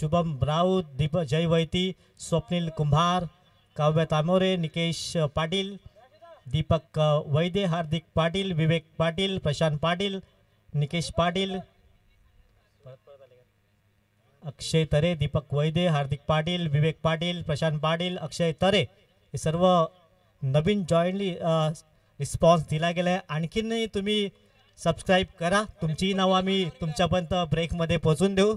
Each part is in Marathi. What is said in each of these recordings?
शुभम राऊत, दीप जय वैती, स्वप्नील कुंभार, काव्य तामोरे, निकेश पाटील, दीपक वैद्य, हार्दिक पाटील, विवेक पाटील, प्रशांत पाटील, निकेश पाटील, अक्षय तरे, दीपक वैद्य, हार्दिक पाटील, विवेक पाटील, प्रशांत पाटील, अक्षय तरे हे सर्व नवीन जॉईनली रिस्पॉन्स दिला गेला आहे. आणखीनही तुम्ही सबस्क्राईब करा. तुमची नाव आम्ही तुमच्यापर्यंत ब्रेकमध्ये पोहोचून देऊ.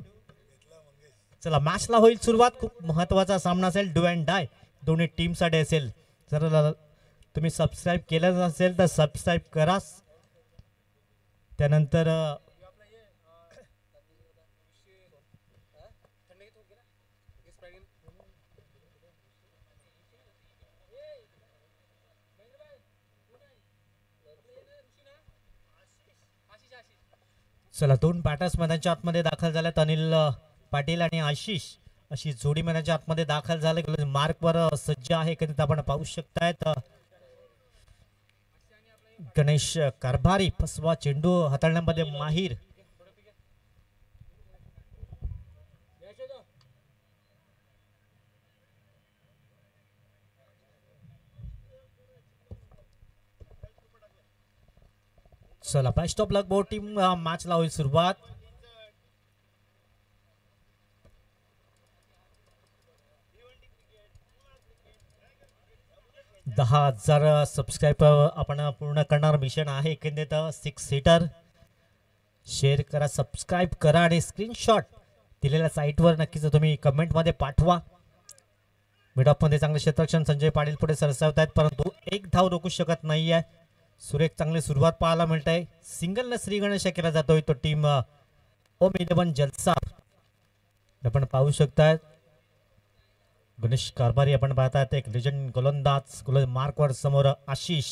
चला मॅचला होईल सुरुवात. खूप महत्त्वाचा सामना असेल. डू अँड डाय दोन्ही टीमसाठी असेल. जर तुम्ही सबस्क्राईब केलं नसेल तर सबस्क्राईब करा. त्यानंतर चला दोन बॅटर्स मैदानाच्या आतमध्ये दाखल झालेत. अनिल पाटील आणि आशिष अशी जोडी मैदानाच्या आतमध्ये दाखल झाले. मार्कवर सज्ज आहे कधी आपण पाहू शकतायत. गणेश कारभारी फसवा चेंडू हाताळण्यामध्ये माहीर. चला best of luck both team. मॅचला होईल सुरुवात. दहा 10,000 सबस्क्राईबर आपण पूर्ण करणार मिशन आहे. एकंदरीत 6 सीटर. शेअर करा, सबस्क्राईब करा आणि स्क्रीनशॉट दिलेल्या साईटवर नक्कीच तुम्ही कमेंटमध्ये पाठवा. मिडऑफमध्ये चांगले क्षेत्ररक्षण संजय पाटील पुढे सरसावत आहेत, परंतु एक धाव रोखू शकत नाही आहे. सुरेख चांगली सुरुवात पाहायला मिळत आहे. सिंगलने श्री गणेश केला जातोय तो टीम ओम 11 जलसा आपण पाहू शकताय. गणेश कारभारी आपण पाहतात एक लेजंड गोलंदाज. मार्कवर समोर आशिष.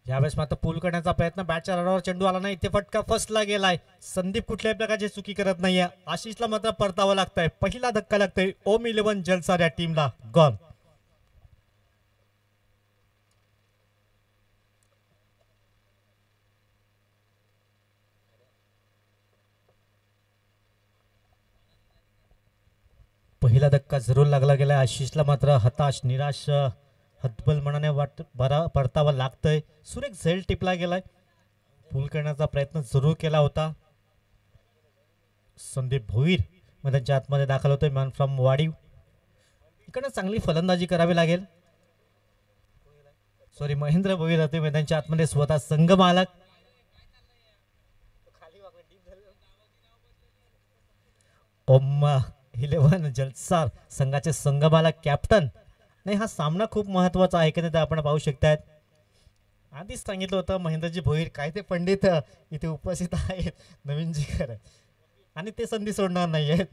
यावेळेस मात्र पूल करण्याचा प्रयत्न. बॅटच्या रडावर चेंडू आला नाही. इथे फटका फसला गेलाय. संदीप कुठल्याही प्रकारची चुकी करत नाहीये. आशिषला मात्र परतावं लागतंय. पहिला धक्का लागतोय ओम 11 जलसा या टीमला. गॉन. पहिला धक्का जरूर लागला गेला. आशिषला मात्र हताश निराश हतबल मनाने परतावा लागतंय. सुरेख झेल टिपला गेलाय. पूल करण्याचा प्रयत्न जरूर केला होता. संदीप भोईर मैदानाच्या आतमध्ये दाखल होतोय. Man from Wadiv. इकडनं चांगली फलंदाजी करावी लागेल. सॉरी महेंद्र भोईर होते मैदानाच्या आतमध्ये स्वतः संघ मालक. ओम 11 जलसार संघाचे संघमालक कॅप्टन. नाही हा सामना खूप महत्वाचा आहे की आपण पाहू शकतायत. आधीच सांगितलं होतं महेंद्रजी भोईर काय ते पंडित इथे उपस्थित आहेत नवीन जिकर आणि ते संधी सोडणार नाही आहेत.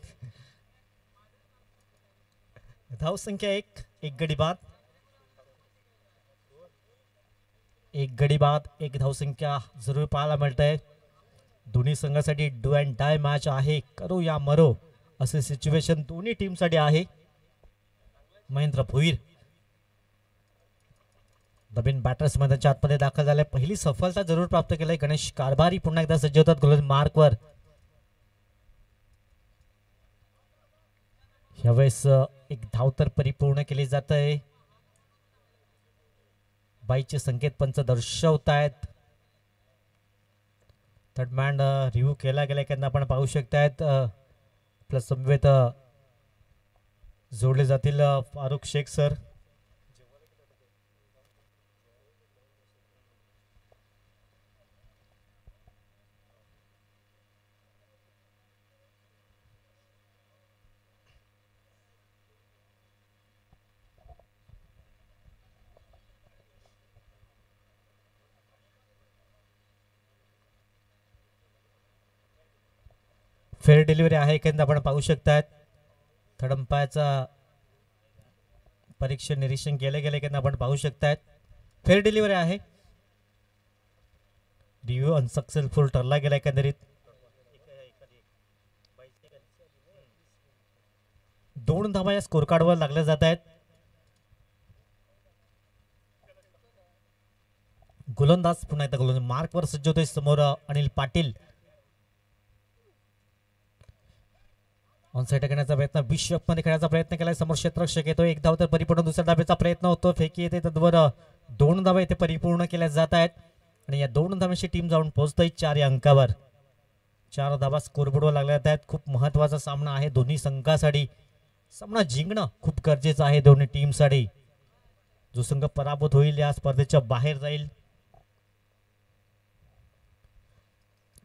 धाव संख्या एक गडी बाद. एक गडी बाद एक धाव संख्या जरूर पाहायला मिळत आहे. दोन्ही संघासाठी डू अँड डाय मॅच आहे. करो या मरो असे सिच्युएशन दोन्ही टीम साठी आहे. महेंद्र भोईर नवीन बॅटर्स मैदानाच्या आतमध्ये दाखल झाले. पहिली सफलता जरूर प्राप्त केली. गणेश कारभारी पुन्हा एकदा सज्ज होतात गोलंदाज मार्कवर. यावेळेस एक धाव तर परिपूर्ण केली जात आहे. बाईचे संकेत पंच दर्शवत आहेत. थर्ड मॅन रिव्ह्यू केला गेला की आपण पाहू शकतायत. प्लस समवेत जोडले जातील Farukh Shaikh sir. Fair delivery आहे की आपण पाहू शकतायत. थर्ड अंपायरचा परीक्षण निरीक्षण केले गेले की आपण पाहू शकतायत. फेअर डिलिव्हरी आहे. रिव्ह्यू अनसक्सेसफुल ठरला गेला एकंदरीत. 2 धावा या स्कोर कार्डवर लागल्या जात आहेत. गोलंदाज पुन्हा एकदा गोलंदाज मार्कवर सज्ज होतोय समोर अनिल पाटील. ऑन साईड करण्याचा प्रयत्न, बिशप मध्ये खेळण्याचा प्रयत्न केलाय, समोर क्षेत्ररक्षक येतो, एक धाव तर परिपूर्ण, दुसऱ्या धाब्याचा प्रयत्न होतो, फेकी येते, तद्वर 2 धावा इथे परिपूर्ण केल्या जात आहेत आणि या 2 धावांची टीम जाऊन पोहोचतोय 4 या अंकावर. 4 धावा स्कोरबोर्डवर लागल्या आहेत. खूप महत्वाचा सामना आहे दोन्ही संघासाठी. सामना जिंकणं खूप गरजेचं आहे दोन्ही टीमसाठी. जो संघ पराभूत होईल या स्पर्धेच्या बाहेर जाईल.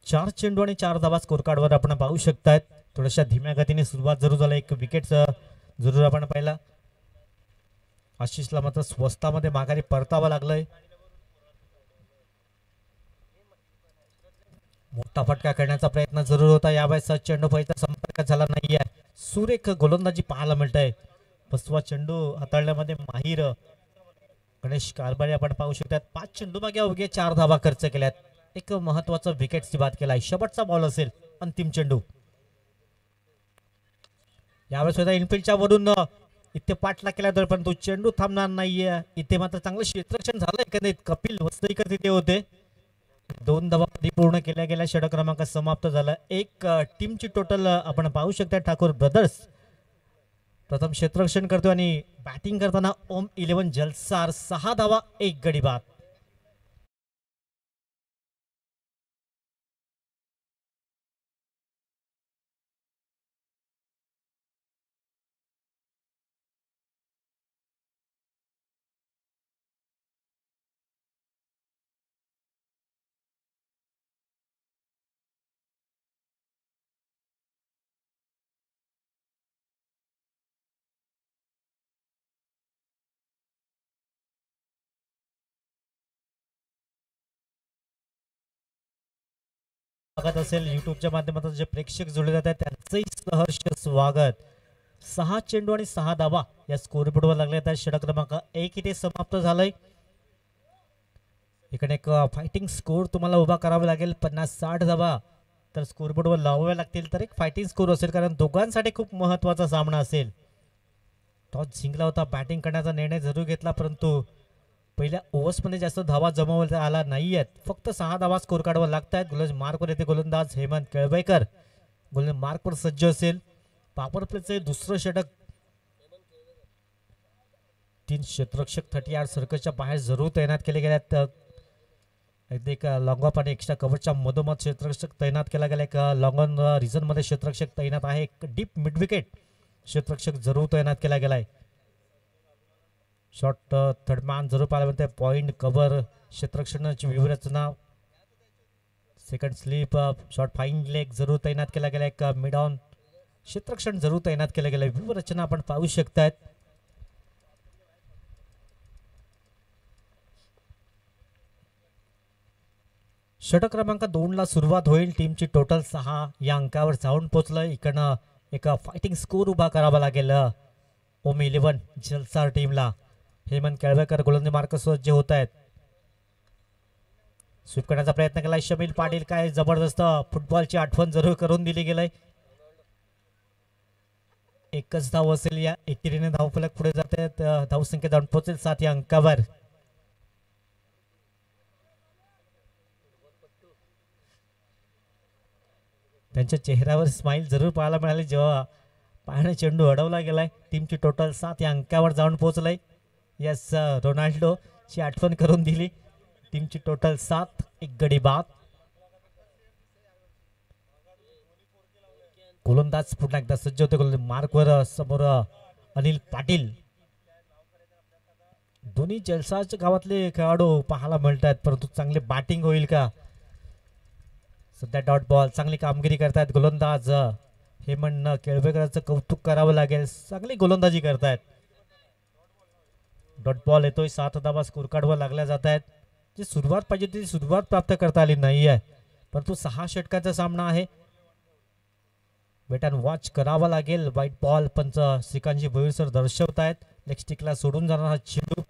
4 चेंडू आणि 4 धावा स्कोर कार्डवर आपण पाहू शकतायत. थोड्याशा धीम्या गतीने सुरुवात जरूर झाला, एक विकेट जरूर आपण पाहिला. आशिषला मात्र स्वस्तामध्ये माघारी परतावं लागलंय. मोठा फटका करण्याचा प्रयत्न जरूर होता यावेळेस. चेंडू पहिला संपर्क झाला नाहीये. सुरेख गोलंदाजी पाहायला मिळतंय. बसवा चेंडू हाताळण्यामध्ये माहीर गणेश कारभारी आपण पाहू शकतात. 5 चेंडू मागे अवघे 4 धावा खर्च केल्यात. एक महत्वाचा विकेटची बात केलाय. शेवटचा बॉल असेल, अंतिम चेंडू. यावेळेस सुद्धा इनफिल्डच्या वरून इथे पाठला केला तर पण तो चेंडू थांबणार नाहीये. इथे मात्र चांगलं क्षेत्ररक्षण झालं एकंदरीत. कपिल वसईकर तिथे होते. 2 धावा परिपूर्ण केल्या गेल्या. षटक क्रमांक समाप्त झाला. एक टीमची टोटल आपण पाहू शकता. ठाकूर ब्रदर्स प्रथम क्षेत्ररक्षण करतो आणि बॅटिंग करताना ओम 11 जलसार 6 धावा 1 गडी बाद. बघत असेल युट्यूबच्या माध्यमातून जे प्रेक्षक जोडले जात आहेत त्यांचंही सहर्ष स्वागत. 6 चेंडू आणि 6 धावा या स्कोरबोर्डवर लागले आहेत. षटक क्रमांक 1 इथे समाप्त झालंय. इकडे एक फायटिंग स्कोर तुम्हाला उभा करावा लागेल. 50-60 धावा तर स्कोरबोर्डवर लावाव्या लागतील तर एक फायटिंग स्कोर असेल, कारण दोघांसाठी खूप महत्वाचा सामना असेल. टॉस जिंकला होता, बॅटिंग करण्याचा निर्णय जरूर घेतला, परंतु पहिल्या ओव्हर्समध्ये जास्त धावा जमवता आला नाहीयेत. फक्त 6 धावा स्कोर कार्डवर लागत आहेत. गोलंदाज मार्कवर येते गोलंदाज हेमंत केळवेकर. गोलंदाज मार्कवर सज्ज असेल. पॉवर प्लेचे दुसरं षटक. 3 क्षेत्ररक्षक 38 सर्कलच्या बाहेर जरूर तैनात केले गेले आहेत. एक लॉंग ऑफ आणि एक्स्ट्रा कव्हरच्या मधोमध क्षेत्ररक्षक तैनात केला गेला. एक लॉंग ऑन रिझन मध्ये क्षेत्ररक्षक तैनात आहे. एक डीप मिड विकेट क्षेत्ररक्षक जरूर तैनात केला गेलाय. शॉर्ट थर्ड मॅन जरूर पाहायला मिळते. पॉइंट कव्हर क्षेत्ररक्षणाची व्यूहरचना. Second sleep short fine leg जरूर तैनात केला गेला. एक मिड ऑन क्षेत्ररक्षण जरूर तैनात केलं गेलं. व्यूहरचना आपण पाहू शकतायत. षटक क्रमांक 2 ला सुरुवात होईल. टीमची टोटल 6 या अंकावर जाऊन पोहोचलंय. इकडनं एक फायटिंग स्कोर उभा करावा लागेल ओम 11 जलसार टीमला. हेमंत केळवेकर गोलंदाजी मार्कसवर जे होत आहेत. स्वीप करण्याचा प्रयत्न केलाय शमील पाटील. काय जबरदस्त फुटबॉलची आठवण जरूर करून दिली गेलंय. एकच धाव असेल. या एकेरीने धावफलक पुढे जाते. धावसंख्या जाऊन पोहोचेल 7 या अंकावर. त्यांच्या चेहऱ्यावर स्माइल जरूर पाहायला मिळाली जेव्हा पायाने चेंडू अडवला गेलाय. टीमची टोटल 7 या अंकावर जाऊन पोहोचलंय. यस, रोनाल्डो ची आठवण करून दिली. टीमची टोटल 7 1 गडी बाद. गोलंदाज पुन्हा एकदा सज्ज होते. गोलंदाज मार्कवर समोर अनिल पाटील. दोन्ही जलसाच्या गावातले खेळाडू पाहायला मिळतात, परंतु चांगली बॅटिंग होईल का? सध्या डॉट बॉल चांगली कामगिरी करतायत गोलंदाज हेमंत केळवेकरांचं कौतुक करावं लागेल. चांगली गोलंदाजी करतायत. डॉट बॉल येतोय. 7 धावा स्कोर कार्डवर लागल्या जात आहेत. जी सुरुवात पाहिजे ती सुरुवात प्राप्त करता आली नाही आहे, परंतु 6 षटकाचा सामना आहे. वेट अँड वॉच करावा लागेल. व्हाईट बॉल पंच श्रीकांतजी भोईर सर दर्शवत आहेत. लेग स्टिकला सोडून जाणार हा चेंडू.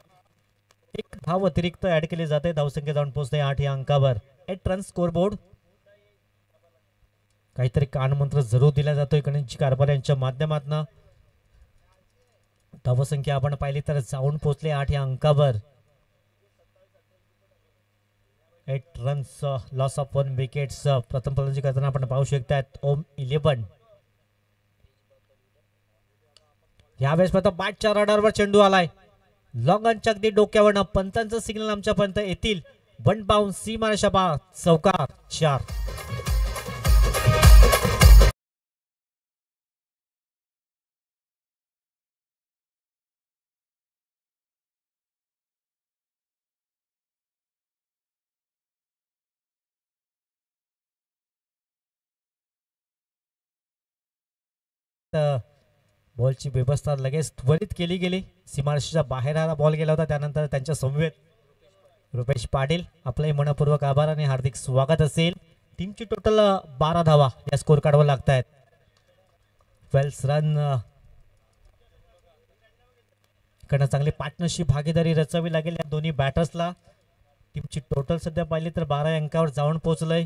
एक धाव अतिरिक्त ऍड केली जाते. धावसंख्या जाऊन पोहोचते 8 या अंकावर. 8 रन स्कोर बोर्ड. काहीतरी कानमंत्र जरूर दिला जातोय गणेशजी कारभार यांच्या माध्यमातून. धावसंख्या आपण पाहिली तर जाऊन पोहोचले 8 या अंकावर. 8 रन्स लॉस ऑफ 1 विकेट्स. प्रथम फलंदाजी करताना आपण पाहू शकतात ओम 11. यावेळेस मात्र बॅटच्या रडारवर चेंडू आलाय. लॉंग ऑनच्या अगदी डोक्यावरनं पंचांचं सिग्नल आमच्यापर्यंत येतील. वन बाउन्स सीमारेषा पार, चौकार 4. बॉलची व्यवस्था लगेच त्वरित केली गेली. सीमारेषेच्या बाहेर हा बॉल गेला होता. त्यानंतर त्यांच्या समवेत रुपेश पाटील आपले मनपूर्वक आभार आणि हार्दिक स्वागत असेल. टीमची टोटल 12 धावा या स्कोर कार्डवर लागत आहेत. 12 रन. इकडनं चांगली पार्टनरशिप भागीदारी रचावी लागेल या दोन्ही बॅटर्सला. टीमची टोटल सध्या पाहिली तर 12 अंकावर जाऊन पोहोचलंय.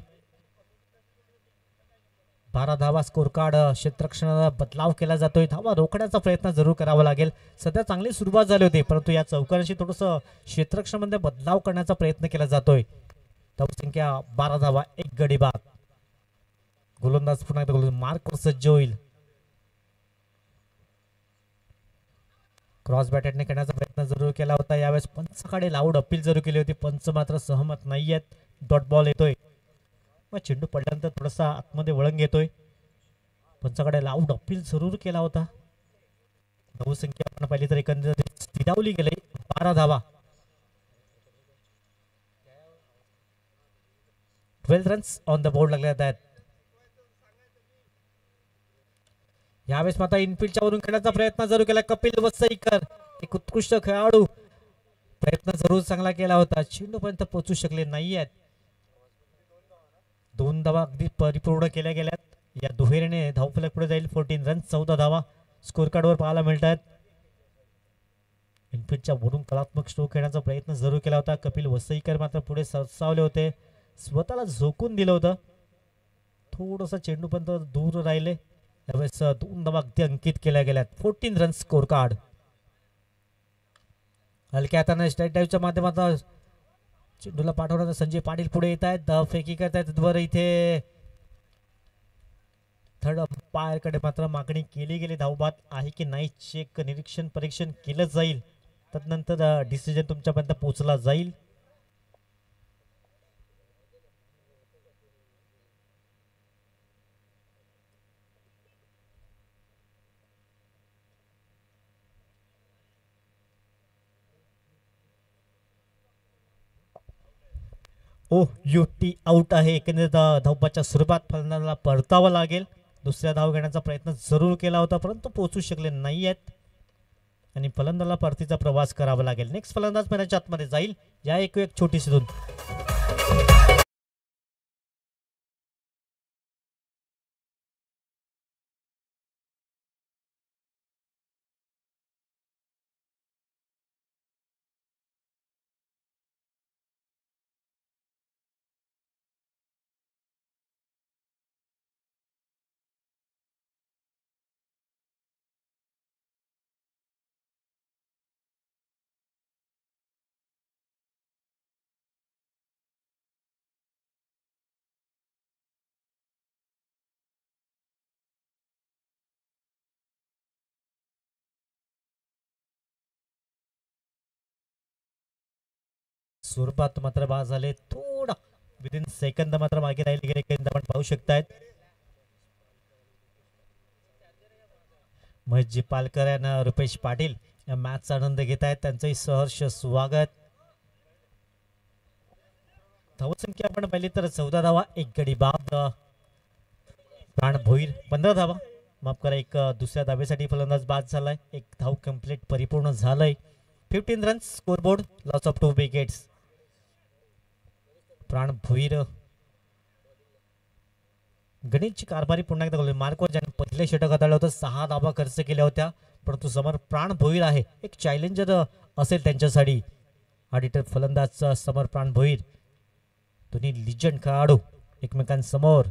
12 धावा स्कोर कार्ड. क्षेत्ररक्षणाला बदलाव केला जातोय. धावा रोखण्याचा प्रयत्न जरूर करावा लागेल. सध्या चांगली सुरुवात झाली होती परंतु या चौकाराशी थोडंसं क्षेत्ररक्षणामध्ये बदलाव करण्याचा प्रयत्न केला जातोय. धावसंख्या 12 धावा 1 गडी बाद. गोलंदाज पुन्हा एकदा मार्कवर सज्ज होईल. क्रॉस बॅटेडने खेळण्याचा प्रयत्न जरूर केला होता. यावेळेस पंचाकडे लाऊड अपील जरूर केली होती. पंच मात्र सहमत नाही आहेत. डॉट बॉल येतोय. मग चेंडू पडल्यानंतर थोडासा आतमध्ये वळण घेतोय. पंचाकडे लाऊड अपील जरूर केला होता. धावसंख्या आपण पाहिली तर एकंदरीत स्थिरावली गेली. 12 धावा 12 रन्स ऑन द बोर्ड लागले आहेत. यावेळेस मात्र इनफिल्डच्या वरून खेळण्याचा प्रयत्न जरूर केला. कपिल वसईकर एक उत्कृष्ट खेळाडू. प्रयत्न जरूर चांगला केला होता. चेंडू पर्यंत पोहोचू शकले नाही आहेत. 2 धावा अगदी परिपूर्ण केल्या गेल्यात. या दुहेरीने धावफलक पुढे जाईल. 14 रन 14 धावा स्कोर कार्डवर पाहायला मिळतात. इनफिल्डच्या वरून कलात्मक स्ट्रोक खेळण्याचा प्रयत्न जरूर केला होता. कपिल वसईकर मात्र पुढे सरसावले होते. स्वतःला झोकून दिलं होतं. थोडंसं चेंडू पर्यंत दूर राहिले. यावेळेस 2 धावा अगदी अंकित केल्या गेल्यात. 14 रन स्कोर कार्ड. हलक्या हाताने स्ट्राईक ड्राईव्हच्या माध्यमातून चेंडूला पाठवण्याचा संजय पाटील पुढे येत आहेत. फेकी करतायत वर. इथे थर्ड अंपायर कडे मात्र मागणी केली गेली. धावबाद आहे की नाही चेक निरीक्षण परीक्षण केलं जाईल. तदनंतर डिसिजन तुमच्यापर्यंत पोहोचला जाईल. युटी आउट आहे. एकंदरीत धावबाच्या स्वरूपात फलंदाजाला परतावं लागेल. दुसऱ्या धाव घेण्याचा प्रयत्न जरूर केला होता परंतु पोहोचू शकले नाही आहेत आणि फलंदाजाला परतीचा प्रवास करावा लागेल. नेक्स्ट फलंदाज मैदानाच्या आतमध्ये जाईल. या एक छोटीशी धून. स्वरूपात मात्र बाद झाले. थोडा विदिन सेकंद मात्र मागे राहिले गेले. आपण पाहू शकतायत महेशजी पालकर यांना रुपेश पाटील या मॅचचा आनंद घेत आहेत. त्यांचंही सहर्ष स्वागत. धावसंख्या आपण पाहिली तर 14 धावा 1 गडी बाद. प्राण भोईर 15 धावा माफ करा. एक दुसऱ्या धावेसाठी फलंदाज बाद झालाय. एक धाव कंप्लीट परिपूर्ण झालंय. 15 runs scoreboard. Loss of 2 wickets. प्राण भोईर गणेशची कारभारी पुन्हा एकदा बोलली. मार्कवर ज्याने पहिले षटक हाताळलं होतं 6 धावा खर्च केल्या होत्या परंतु समोर प्राण भोईर आहे. एक चॅलेंजर असेल त्यांच्यासाठी. ऑडिटर फलंदाज समोर प्राण भोईर. दोन्ही लिजंड खेळाडू एकमेकांसमोर.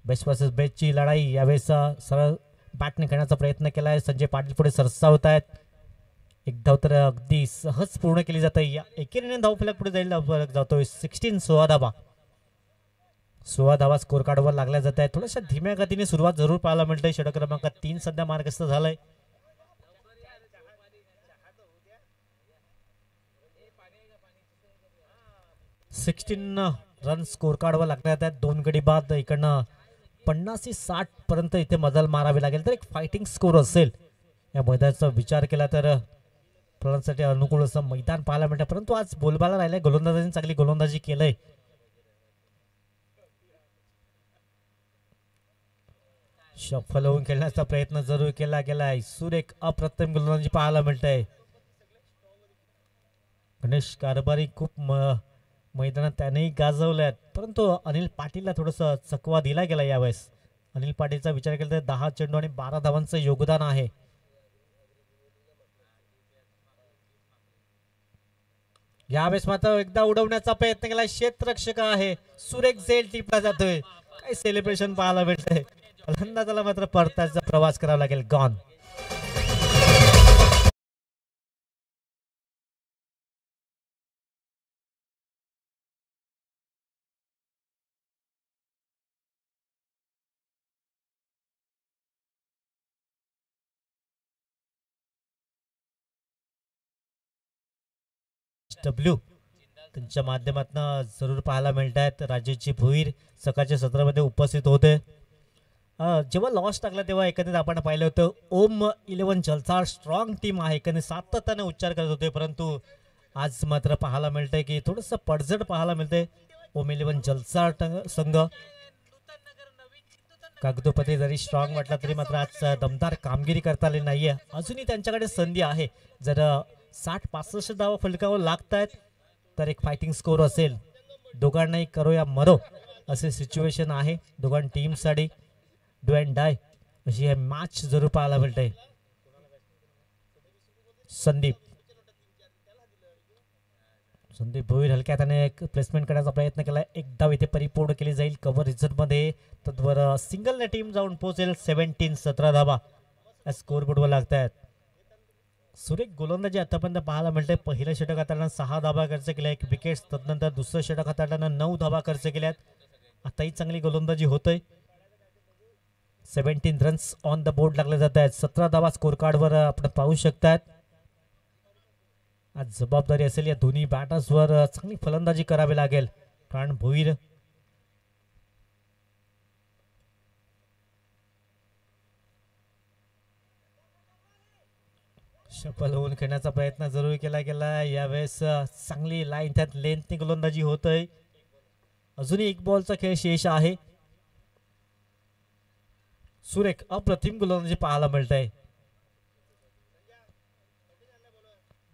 बेस्ट वर्सेस बेस्टची लढाई. यावेळेस सरळ बॅटने खेळण्याचा प्रयत्न केलाय. संजय पाटील पुढे सरसावत आहेत. एक धाव तर अगदी सहज पूर्ण केली जाते. या एकेरीने धावफलक पुढे जाईल. धावफलक जातोय 16 धावा. 16 धावा स्कोर कार्डवर लागल्या जात आहेत. थोड्याशा धीम्या गतीने सुरुवात जरूर पाहायला मिळते. षटक क्रमांक 3 सध्या मार्गस्थ झालाय. 16 रन स्कोर कार्डवर लागण्यात आहेत. 2 गडी बाद. इकडनं 50 ते 60 पर्यंत इथे मजल मारावी लागेल तर एक फायटिंग स्कोर असेल. या मैदानाचा विचार केला तर फलंदाजांसाठी अनुकूल असं मैदान पाहायला मिळतं. परंतु आज बोलबाला राहिलाय. गोलंदाजांनी चांगली गोलंदाजी केलंय. शफल होऊन खेळण्याचा प्रयत्न जरूर केला गेलाय. सुरेख अप्रतिम गोलंदाजी पाहायला मिळतंय. गणेश कारभारी खूप मैदानात त्यानेही गाजवल्यात. परंतु अनिल पाटीलला थोडस चकवा दिला गेला यावेळेस. अनिल पाटीलचा विचार केला तर 10 चेंडू आणि 12 धावांचं योगदान आहे. यावेळेस मात्र एकदा उडवण्याचा प्रयत्न केला. क्षेत्ररक्षक आहे सुरेख झेल टिपला जातोय. काय सेलिब्रेशन पाहायला मिळतंय. फलंदाजाला मात्र परताचा प्रवास करावा लागेल. गॉन. डब्ल्यू त्यांच्या माध्यमातून जरूर पाहायला मिळत आहेत. राजेशजी भोईर सकाळच्या सत्रामध्ये उपस्थित होते. जेव्हा लॉस टाकला तेव्हा एकंदरीत आपण पाहिलं होतं ओम 11 जलसार स्ट्रॉंग टीम आहे. एकंदरीत सातत्याने उच्चार करत होते. परंतु आज मात्र पाहायला मिळतंय की थोडंसं पडझड पाहायला मिळतंय. ओम 11 जलसार संघ कागदोपत्री जरी स्ट्रॉंग वाटला तरी मात्र आज दमदार कामगिरी करता आली नाहीये. अजूनही त्यांच्याकडे संधी आहे. जर 60-65 धावा फलकावर लागतायत तर एक फायटिंग स्कोर असेल. दोघांनाही करो या मरो असे सिच्युएशन आहे. दोघां टीमसाठी डू अँड डाय अशी हे मॅच जरूर पाहायला मिळते. संदीप भोईर हलक्यात एक प्लेसमेंट करण्याचा प्रयत्न केला. एक धाव इथे परिपूर्ण केली जाईल. कव्हर रिझल्ट मध्ये तत्वर सिंगल ने टीम जाऊन पोहोचेल. 17 धावा स्कोर बोर्डवर लागत आहेत. सुरेख गोलंदाजी आतापर्यंत पाहायला मिळते. पहिलं षटक हाताळताना 6 धावा खर्च केल्या. 1 विकेट. तदनंतर दुसरं षटक हाताळताना 9 धावा खर्च केल्यात. आताही चांगली गोलंदाजी होतोय. 17 रन्स ऑन द बोर्ड लागले जात आहेत. 17 धावा स्कोर कार्डवर आपण पाहू शकतात. आज जबाबदारी असेल या दोन्ही बॅटर्सवर. चांगली फलंदाजी करावी लागेल. कारण भोईर शफल होऊन खेळण्याचा प्रयत्न जरूर केला गेला. यावेळेस चांगली लाईन त्यात लेंथनी गोलंदाजी होतय. अजूनही एक बॉलचा खेळ शेष आहे. सुरेख अप्रतिम गोलंदाजी पाहायला मिळतंय.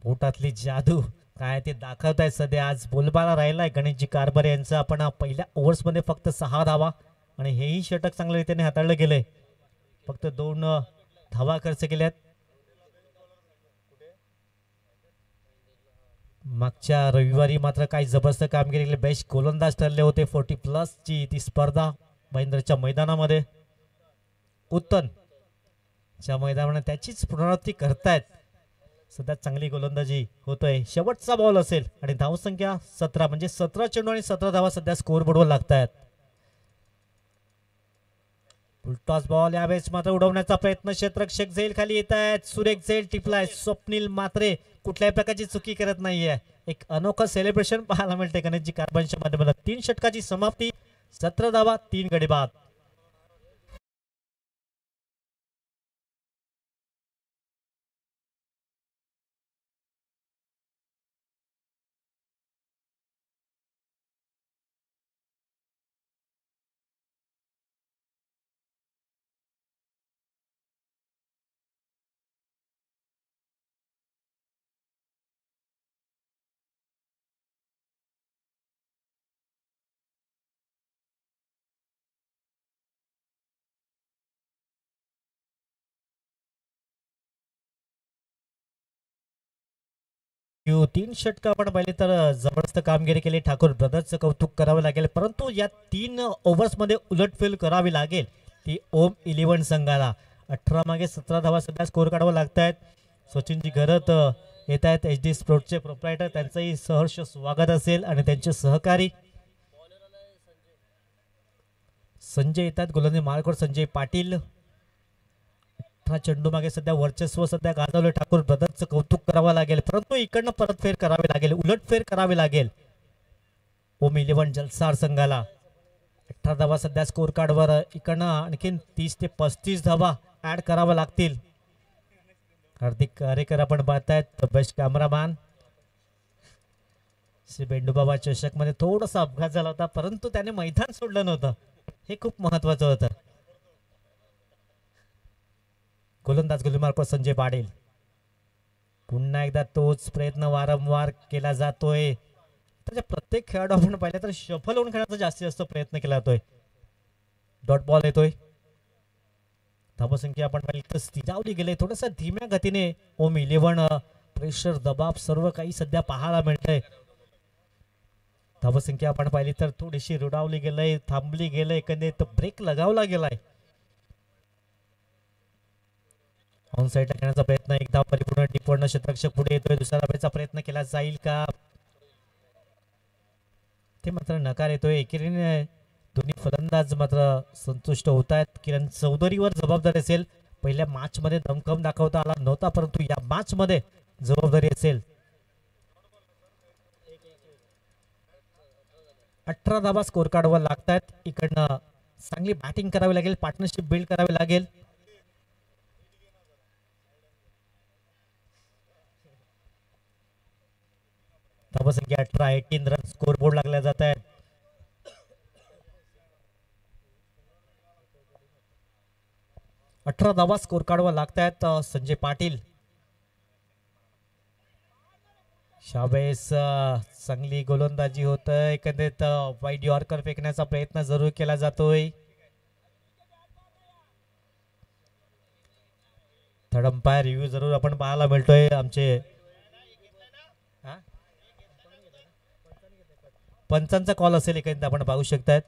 बोटातली जादू काय ते दाखवतायत सध्या. आज बोलबाला राहिलाय गणेशजी कारभार यांचा. आपण पहिल्या ओव्हर्स मध्ये फक्त 6 धावा आणि हेही षटक चांगल्या रीतीने हाताळलं गेलंय. फक्त 2 धावा खर्च केल्यात. मागच्या रविवारी मात्र काही जबरदस्त कामगिरी केली. बेस्ट गोलंदाज ठरले होते. 40+ ची ती स्पर्धा महेंद्रच्या मैदानामध्ये. उत्तन च्या मैदानामध्ये त्याचीच पुनरावृत्ती करतायत. सध्या चांगली गोलंदाजी होतोय. शेवटचा बॉल असेल आणि धावसंख्या 17 म्हणजे 17 चेंडू आणि 17 धावा सध्या स्कोर बोर्डवर लागतायत. फुलटॉस बॉल यावेळेस मात्र उडवण्याचा प्रयत्न. क्षेत्ररक्षक झेल खाली येत आहेत. सुरेख झेल टिपलाय. स्वप्नील मात्रे कुठल्याही प्रकारची चुकी करत नाहीये. एक अनोखा सेलिब्रेशन पाहायला मिळते गणेशजी कारभारच्या माध्यमातून. 3 षटकाची समाप्ती. 17 धावा 3 गडी बाद. तीन षटक आपण पाहिले तर जबरदस्त कामगिरी केली. ठाकूर ब्रदर्सचं कौतुक करावं लागेल. परंतु या 3 ओव्हर्स मध्ये उलटफेल करावी लागेल ती ओम 11 संघाला. 18 मागे 17 धावा सध्या स्कोर काढावं लागत आहेत. सचिनजी घरत येत आहेत. HD स्पोर्ट्सचे प्रोप्रायटर त्यांचंही सहर्ष स्वागत असेल आणि त्यांचे सहकारी संजय येतात. गोलंदाजी मार्कवर संजय पाटील. 18 चेंडू मागे सध्या वर्चस्व सध्या गाजवलं. ठाकूर ब्रदर्सचं कौतुक करावं लागेल. परंतु इकडनं परतफेर करावी लागेल. उलटफेर करावी लागेल. ओम 11 जलसार संघाला 18 धावा सध्या स्कोर कार्डवर. इकडनं आणखीन 30 ते 35 धावा ऍड कराव्या लागतील. हार्दिक कारेकर आपण पाहतायत बेस्ट कॅमेरामॅन. श्री बेंडूबाबा चषक मध्ये थोडासा अपघात झाला होता परंतु त्याने मैदान सोडलं नव्हतं, हे खूप महत्वाचं होतं. गोलंदाज गोलमार्ग संजय पाटील. पुन्हा एकदा तोच प्रयत्न वारंवार केला जातोय. त्याच्या प्रत्येक खेळाडू आपण पाहिलं तर शफल होऊन खेळण्याचा जास्तीत जास्त प्रयत्न केला जातोय. डॉट बॉल येतोय. धावसंख्या आपण पाहिली तर स्थिरावली गेले थोडस धीम्या गतीने. ओम 11 प्रेशर दबाव सर्व काही सध्या पाहायला मिळतंय. धावसंख्या आपण पाहिली तर थोडीशी रुडावली गेलंय, थांबली गेलंय, एकंदरीत ब्रेक लगावला गेलाय. ऑन साइड टाकण्याचा प्रयत्न, एकदा परिपूर्ण टिपवणं क्षेत्ररक्षक पुढे येतोय. दुसऱ्या धावेचा प्रयत्न केला जाईल का ते मात्र नकार येतोय. एकेरीने दोन्ही फलंदाज मात्र संतुष्ट होत आहेत. किरण चौधरीवर जबाबदारी असेल. पहिल्या मॅच मध्ये दमखम दाखवता आला नव्हता परंतु या मॅच मध्ये जबाबदारी असेल. 18 धावा स्कोर कार्डवर लागतात. इकडनं चांगली बॅटिंग करावी लागेल, पार्टनरशिप बिल्ड करावी लागेल. धावसंख्या 18, 18 रन स्कोर बोर्ड लागल्या जात आहेत. अठरा धावा स्कोर कार्डवर लागतायत. संजय पाटील शाबेस चांगली गोलंदाजी होत. एकंदरीत वाईड यॉर्कर फेकण्याचा प्रयत्न जरूर केला जातोय. थर्ड अंपायर रिव्ह्यू जरूर आपण पाहायला मिळतोय. आमचे पंचांचा कॉल असेल एकंदरीत आपण पाहू शकतात.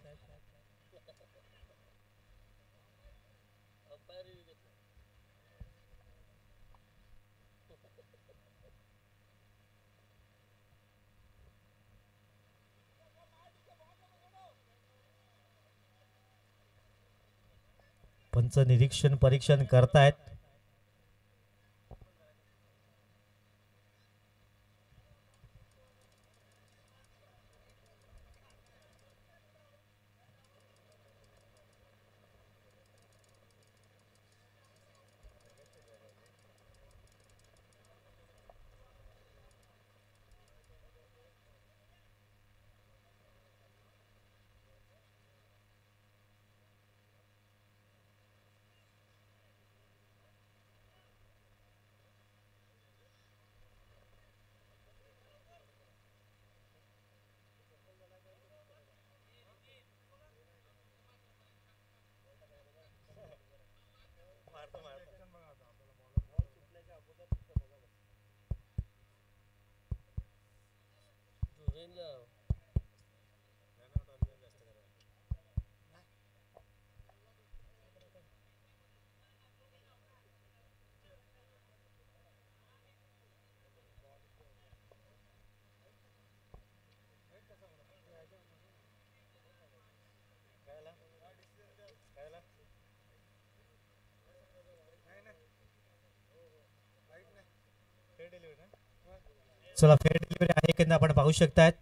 पंच निरीक्षण परीक्षण करतायत. चला फेअर डिलिव्हरी आहे की आपण पाहू शकतात.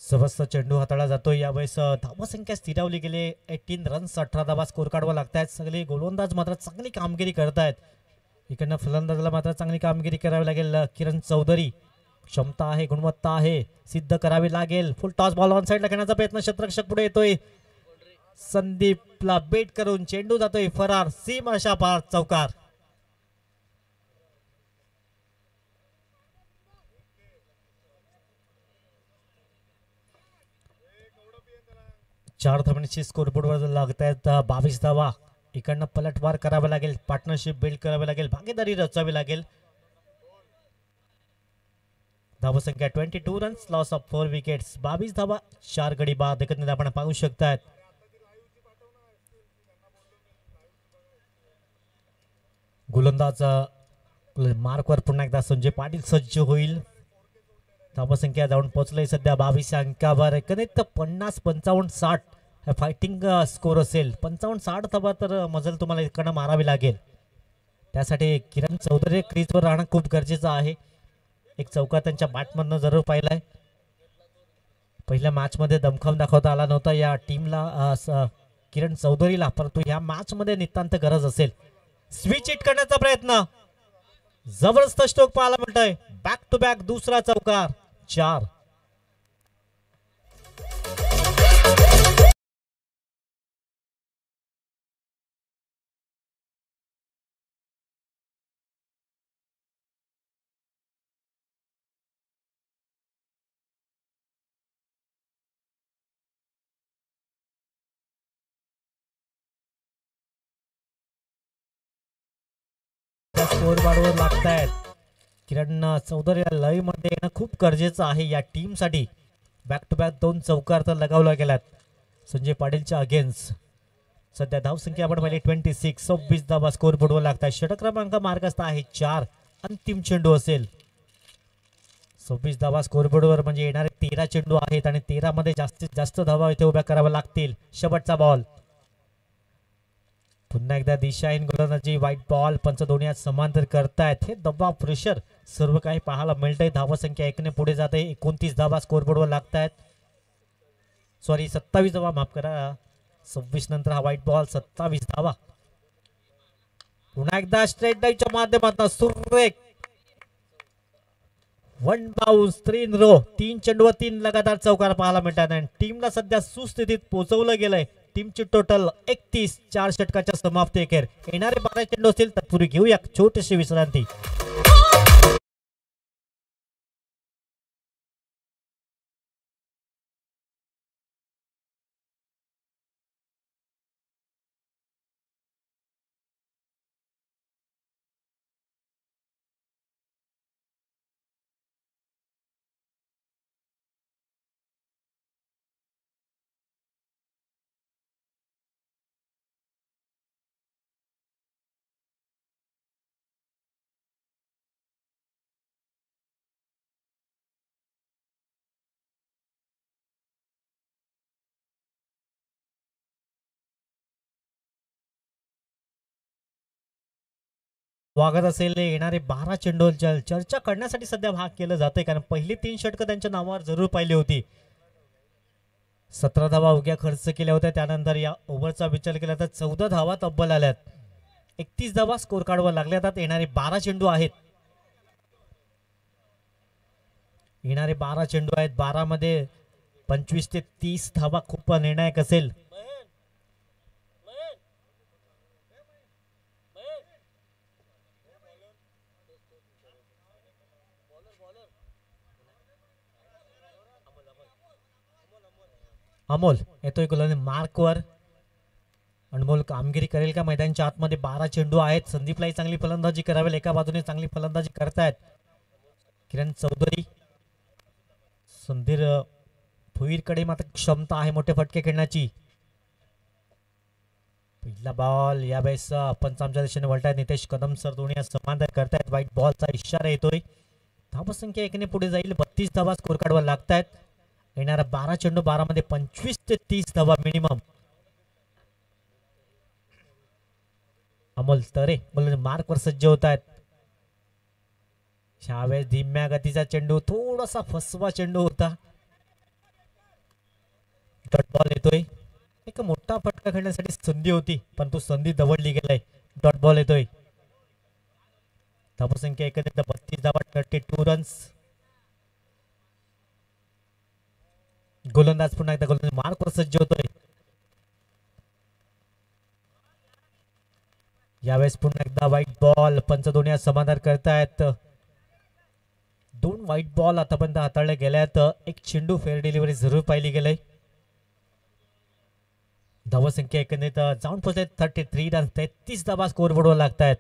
जबरदस्त चेंडू हाताळला जातो. यावेळेस धावसंख्या स्थिरावली गेले. 18 रन्स 18 धावा स्कोर कार्डवर लागतायत. सगळे गोलंदाज मात्र चांगली कामगिरी करतायत. इकडनं फलंदाजाला मात्र चांगली कामगिरी करावी लागेल. किरण चौधरी क्षमता आहे, गुणवत्ता आहे, सिद्ध करावी लागेल. फुल टॉस बॉल ऑन साइडला खेळण्याचा प्रयत्न, क्षेत्ररक्षक पुढे येतोय. संदीपला बेट करून चेंडू जातोय फरार. सीम अशा पार चौकार. चार धावांची स्कोरबोर्डवर लागत आहेत 22 धावा. इकडनं पलटवार करावा लागेल, पार्टनरशिप बिल्ड करावी लागेल, भागीदारी रचावी लागेल. धावसंख्या 22 रन्स, लॉस ऑफ 4 विकेट्स. 22 धावा 4 गडी बाद. एकंदरीत आपण पाहू शकतात. गोलंदाज मार्कवर पुन्हा एकदा संजय पाटील सज्ज होईल. धावसंख्या जाऊन पोहोचलंय सध्या 22 अंकावर. एकंदरीत 50, 55, 60 फायटिंग स्कोर असेल. 55, 60 धावा तर मजल तुम्हाला इकडनं मारावी लागेल. त्यासाठी किरण चौधरी क्रीजवर राहणं खूप गरजेचं आहे. एक चौकार त्यांच्या बॅटमधनं जरूर पाहिलाय. पहिल्या मॅच मध्ये दमखाम दाखवता आला नव्हता या टीमला किरण चौधरीला, परंतु या मॅच मध्ये नितांत गरज असेल. स्विच हिट करण्याचा प्रयत्न, जबरदस्त स्ट्रोक पाहायला मिळतोय. बॅक टू बॅक दुसरा चौकार, 4. स्कोर बोर्डवर लागतायत. किरण चौधरीला लय मध्ये येणं खूप गरजेचं आहे या टीम साठी. बॅक टू बॅक 2 चौकार तर लगावला गेलात संजय पाटीलच्या अगेन्स्ट. सध्या धावसंख्या आपण पाहिली 26. 26 धावा स्कोर बोर्डवर लागतात. षटक क्रमांक मार्गस्थ आहे 4. अंतिम चेंडू असेल. 26 धावा स्कोर बोर्डवर म्हणजे येणारे 13 चेंडू आहेत आणि 13 मध्ये जास्तीत जास्त धावा इथे उभ्या कराव्या लागतील. शेवटचा बॉल, पुन्हा एकदा दिशाहीन गोलंदाजी. व्हाईट बॉल, पंच दोन्ही आज समांतर करतायत. हे दबाव, प्रेशर सर्व काही पाहायला मिळतंय. धावसंख्या 1 ने पुढे जाते. 29 धावा स्कोर बोर्डवर लागतायत. सॉरी 27 धावा, माफ करा. 26 नंतर हा व्हाईट बॉल, 27 धावा. पुन्हा एकदा स्ट्रेट ड्राईव्हच्या माध्यमातून सुरेख 1 बाउन्स, 3 रो. 3 चेंडूवर 3 लगातार चौकार पाहायला मिळतात आणि टीमला सध्या सुस्थितीत पोहोचवलं गेलंय. टीमची टोटल 31. 4 षटकाच्या समाप्ती अखेर येणारे 12 चेंडू असतील. तत्पूर्वी घेऊया छोटीशी विश्रांती. स्वागत असेल. येणारे 12 चेंडू चर्चा करण्यासाठी सध्या भाग केलं जाते, कारण पहिली 3 षटकं त्यांच्या नावावर जरूर पाहिली होती. 17 धावा उग्या खर्च केल्या होत्या. त्यानंतर या ओव्हरचा विचार केला तर 14 धावा तब्बल आल्यात. 31 धावा स्कोर कार्डवर लागल्या जातात. येणारे 12 चेंडू आहेत. येणारे 12 चेंडू आहेत. 12 मध्ये 25 ते 30 धावा खूप निर्णायक असेल. अमोल येतोय गोलंदाज मार्कवर. अनमोल कामगिरी करेल का मैदानाच्या आतमध्ये? 12 चेंडू आहेत. संदीपलाही चांगली फलंदाजी करावेल. एका बाजूने चांगली फलंदाजी करतायत किरण चौधरी. संधीर भुईरकडे मात्र क्षमता आहे मोठे फटके खेळण्याची. पहिला बॉल यावेळेस पंचांच्या दिशेने वळतायत. नितेश कदम सर दोन्ही समांतर करतायत. व्हाईट बॉलचा इशारा येतोय. धावसंख्या 1 ने पुढे जाईल. 32 धावा स्कोर कार्डवर लागतायत. येणारा 12 चेंडू 12 मध्ये 25 ते 30 धावा मिनिमम. अमोल तरे मार्कवर सज्ज होत आहेत. ह्यावेळेस धीम्या गतीचा चेंडू, थोडासा फसवा चेंडू होता. डॉट बॉल येतोय. एक मोठा फटका खेळण्यासाठी संधी होती, पण तो संधी दवडली गेलाय. डॉट बॉल येतोय. धावसंख्या एकत्रित 32 धावा, 32 रन्स. गोलंदाज पुन्हा एकदा गोलंदाज मार्कवर सज्ज होतोय. यावेळेस पुन्हा एकदा व्हाईट बॉल. पंच दोन्ही समाधान करतायत. 2 व्हाईट बॉल आतापर्यंत हाताळले गेल्यात. एक चेंडू फेअर डिलिव्हरी जरूर पाहिली गेलंय. धावसंख्या एकंदरीत जाऊन पोहोचले 33 रन. 33 धावा स्कोर बोर्डवर लागतायत.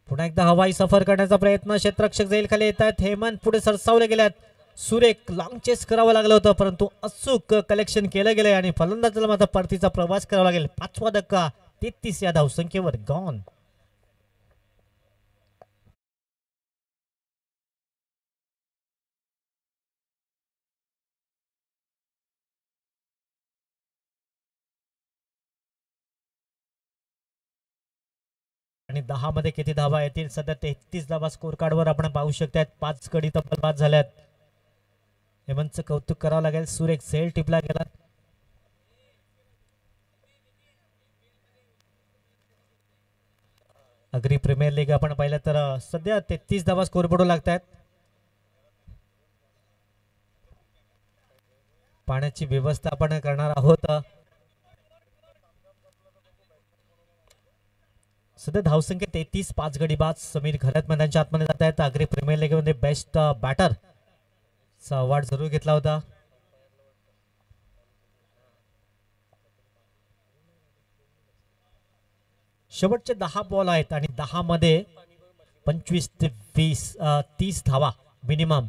पुन्हा एकदा हवाई सफर करण्याचा प्रयत्न. क्षेत्ररक्षक जाईल खाली येत आहेत. हेमंत पुढे सरसावले गेल्यात. सुरेख लॉंग चेस करावं लागलं होतं, परंतु अचूक कलेक्शन केलं गेलंय आणि फलंदाजाला मात्र परतीचा प्रवास करावा लागेल. 5वा धक्का 33 या धावसंख्येवर गॉन. आणि 10 मध्ये किती धावा येतील. सध्या 33 धावा स्कोर कार्डवर आपण पाहू शकतात. 5 गडी तब्बल बाद झाल्यात. हेमंतचं कौतुक करावं लागेल. सुरेख झेल टिपला गेला. अग्री प्रीमियर लीग आपण पाहिलं तर सध्या 33 धावा स्कोर बोर्ड लागतात. पाण्याची व्यवस्था आपण करणार आहोत. सध्या धावसंख्या 33. 5 गडी बाद. समीर घरात मैदानाच्या आतमध्ये जात आहेत. अग्री प्रीमियर लीग मध्ये बेस्ट बॅटर चा अवॉर्ड जरूर घेतला होता. शेवटचे 10 बॉल आहेत आणि 10 मध्ये 25 ते 30 धावा मिनिमम.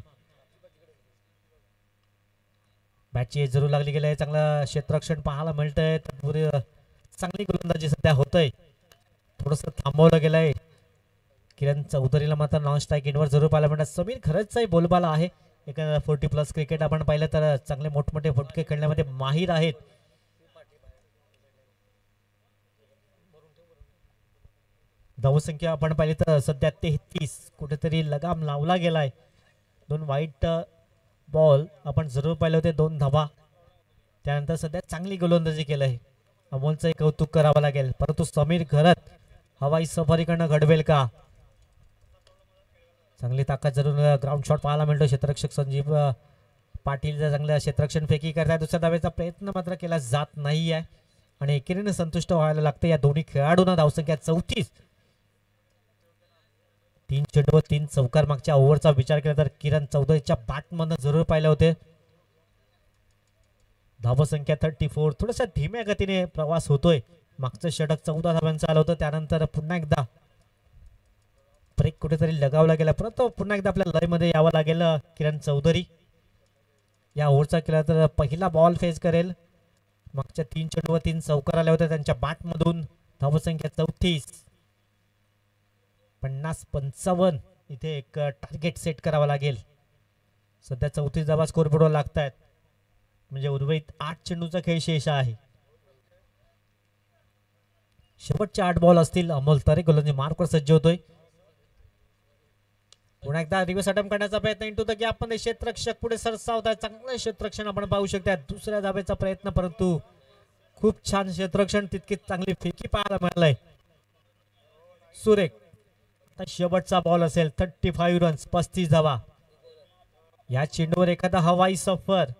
मॅचची जरूर लागली गेली आहे. चांगलं क्षेत्ररक्षण पाहायला मिळतंय. चांगली गोलंदाजी सध्या होतंय. थोडस थांबवलं गेलंय. किरण चौधरीला मात्र नॉन स्ट्राईक इनवर जरूर पाहायला मिळतात. समीर खरंच बोलबाला आहे. एक 40+ क्रिकेट आपण पाहिलं तर चांगले मोठमोठे फटके खेळण्यामध्ये माहीर आहेत. धावसंख्या आपण पाहिली तर सध्या 33. कुठेतरी लगाम लावला गेलाय. 2 वाईट बॉल आपण जरूर पाहिले होते. 2 धावा. त्यानंतर सध्या चांगली गोलंदाजी केलंय. अमोलचं कौतुक करावं लागेल. परंतु समीर घरत हवाई सफारीकडनं घडवेल का. चांगली ताकद जरूर ग्राउंड शॉट पाहायला मिळतो. क्षेत्ररक्षक संजीव पाटील चांगल्या क्षेत्ररक्षण फेकी करताय. दुसऱ्या धावेचा प्रयत्न मात्र केला जात नाही आहे आणि एकेरीने संतुष्ट व्हायला लागतं या दोन्ही खेळाडूंना. धावसंख्या 34. 3 चेंडू व 3 चौकार. मागच्या ओव्हरचा विचार केला तर किरण चौधरीच्या बॅटमधनं जरूर पाहिले होते. धावसंख्या 34. थोड्याशा धीम्या गतीने प्रवास होतोय. मागचं षटक 14 धावांचं आलं होतं. त्यानंतर पुन्हा एकदा ब्रेक कुठेतरी लगावला गेला. परंतु पुन्हा एकदा आपल्या लयमध्ये यावं लागेल. किरण चौधरी या ओव्हरचा केला तर पहिला बॉल फेस करेल. मागच्या 3 चेंडू व 3 चौकार आले होते त्यांच्या बॅटमधून. धावसंख्या 34. 50-55 इथे एक टार्गेट सेट करावा लागेल. सध्या 34 धावा स्कोर बोर्डवर लागतायत. म्हणजे उर्वरित 8 चेंडूचा खेळ शेष आहे. शेवटचे 8 बॉल असतील. अमोल तरे गोलंदाजी मार्कवर सज्ज होतोय. पुन्हा एकदा रिव्हर्स अटेम्प्ट करण्याचा प्रयत्न. इंटू द गॅप मध्ये क्षेत्ररक्षक पुढे सरसावत आहे. चांगलं क्षेत्ररक्षण आपण पाहू शकता. दुसऱ्या धावेचा प्रयत्न परंतु खूप छान क्षेत्ररक्षण. तितकीच चांगली फेकी पाहायला मिळालंय. सुरेख. शेवटचा बॉल असेल. 35 रन्स. 35 धावा. या चेंडूवर एखादा हवाई सफर.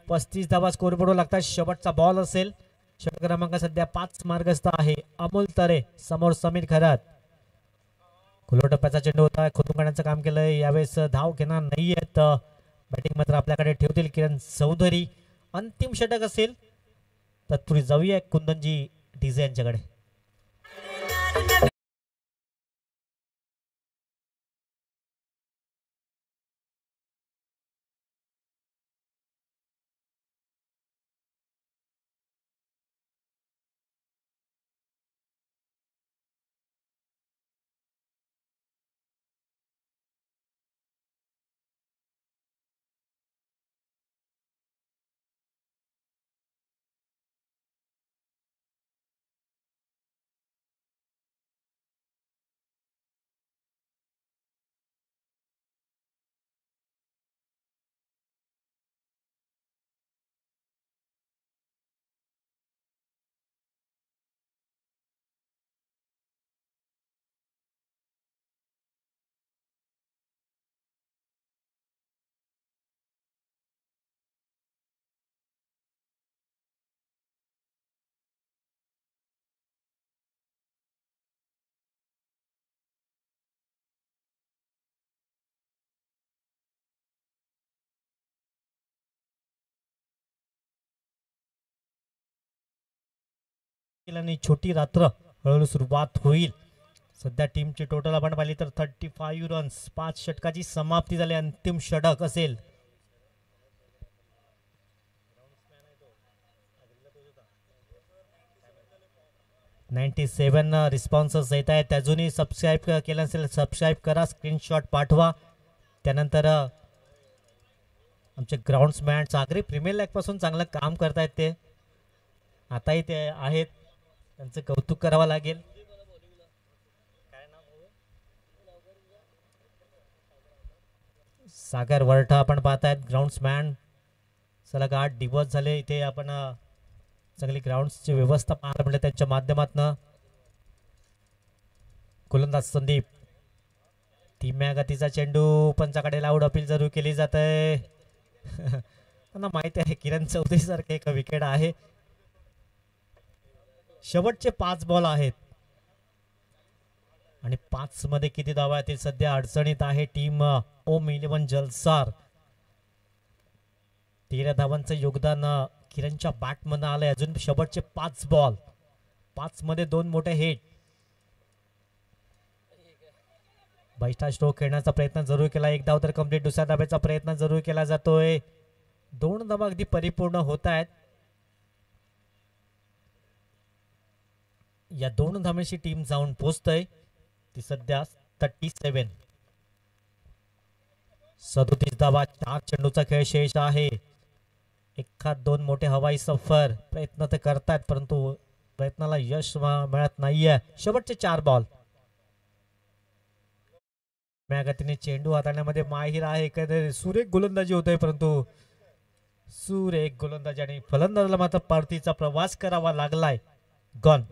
पस्तीस धावा स्कोर बोर्डवर लागतात. शेवटचा बॉल असेल. षटक क्रमांक सध्या 5 मार्गस्थ आहे. अमोल तरे समोर समीर खरात. खुल्या टप्प्याचा चेंडू होता. खोदून काढण्याचं काम केलंय. यावेळेस धाव घेणार नाहीयेत. बॅटिंग मात्र आपल्याकडे ठेवतील किरण चौधरी. अंतिम षटक असेल. तत्पूर्वी जाऊया कुंदनजी डीजे यांच्याकडे. छोटी रात्र हळूहळू सुरुवात होईल. सध्या टीमची टोटल आपण पाहिली तर 35 रन्स. 5 षटकाची समाप्ती झाली. अंतिम षटक असेल. रिस्पॉन्सेस येत आहेत. अजूनही सबस्क्राईब केलं असेल सबस्क्राईब करा. स्क्रीनशॉट पाठवा. त्यानंतर आमचे ग्राउंड्समॅन सागरी प्रीमियर लीग पासून चांगलं काम करतायत ते. आताही ते आहेत, त्यांचं कौतुक करावं लागेल. सागर वरठा आपण पाहतायत ग्राउंड्समॅन. सलग 8 दिवस झाले इथे आपण चांगली ग्राउंडची व्यवस्था पाहायला मिळते त्यांच्या माध्यमातून. गोलंदाज संदीप, धीम्या गतीचा चेंडू पंचाकडे लावून अपील जरूर केली जात आहे. त्यांना माहिती आहे किरण चौधरी सारखे एक विकेट आहे. शेवटचे 5 बॉल आहेत आणि 5 मध्ये किती धावा येतील सध्या अडचणीत आहे टीम ओम 11 जलसार. 13 धावांचं योगदान किरणच्या बॅटमधून आलंय. अजून शेवटचे 5 बॉल, 5 मध्ये 2 मोठे हिट. बैठा स्ट्रोक खेळण्याचा प्रयत्न जरूर केला, 1 धाव तर कंप्लीट. दुसऱ्या धाब्याचा प्रयत्न जरूर केला जातोय. 2 धावा अगदी परिपूर्ण होत आहेत. या 2 धाब्याची टीम जाऊन पोहोचतय. ती सध्या 37. 37 धावा, 4 चेंडूचा खेळ शेष आहे. एखाद 2 मोठे हवाई सफर प्रयत्न ते करतायत, परंतु प्रयत्नाला यश मिळत नाहीये. शेवटचे 4 बॉल. गतीने चेंडू हाताळण्यामध्ये माहिर आहे. एखादे सुरेख गोलंदाजी होत आहे, परंतु सुरेख गोलंदाजी आणि फलंदाजाला मात्र परतीचा प्रवास करावा लागलाय. गॉन.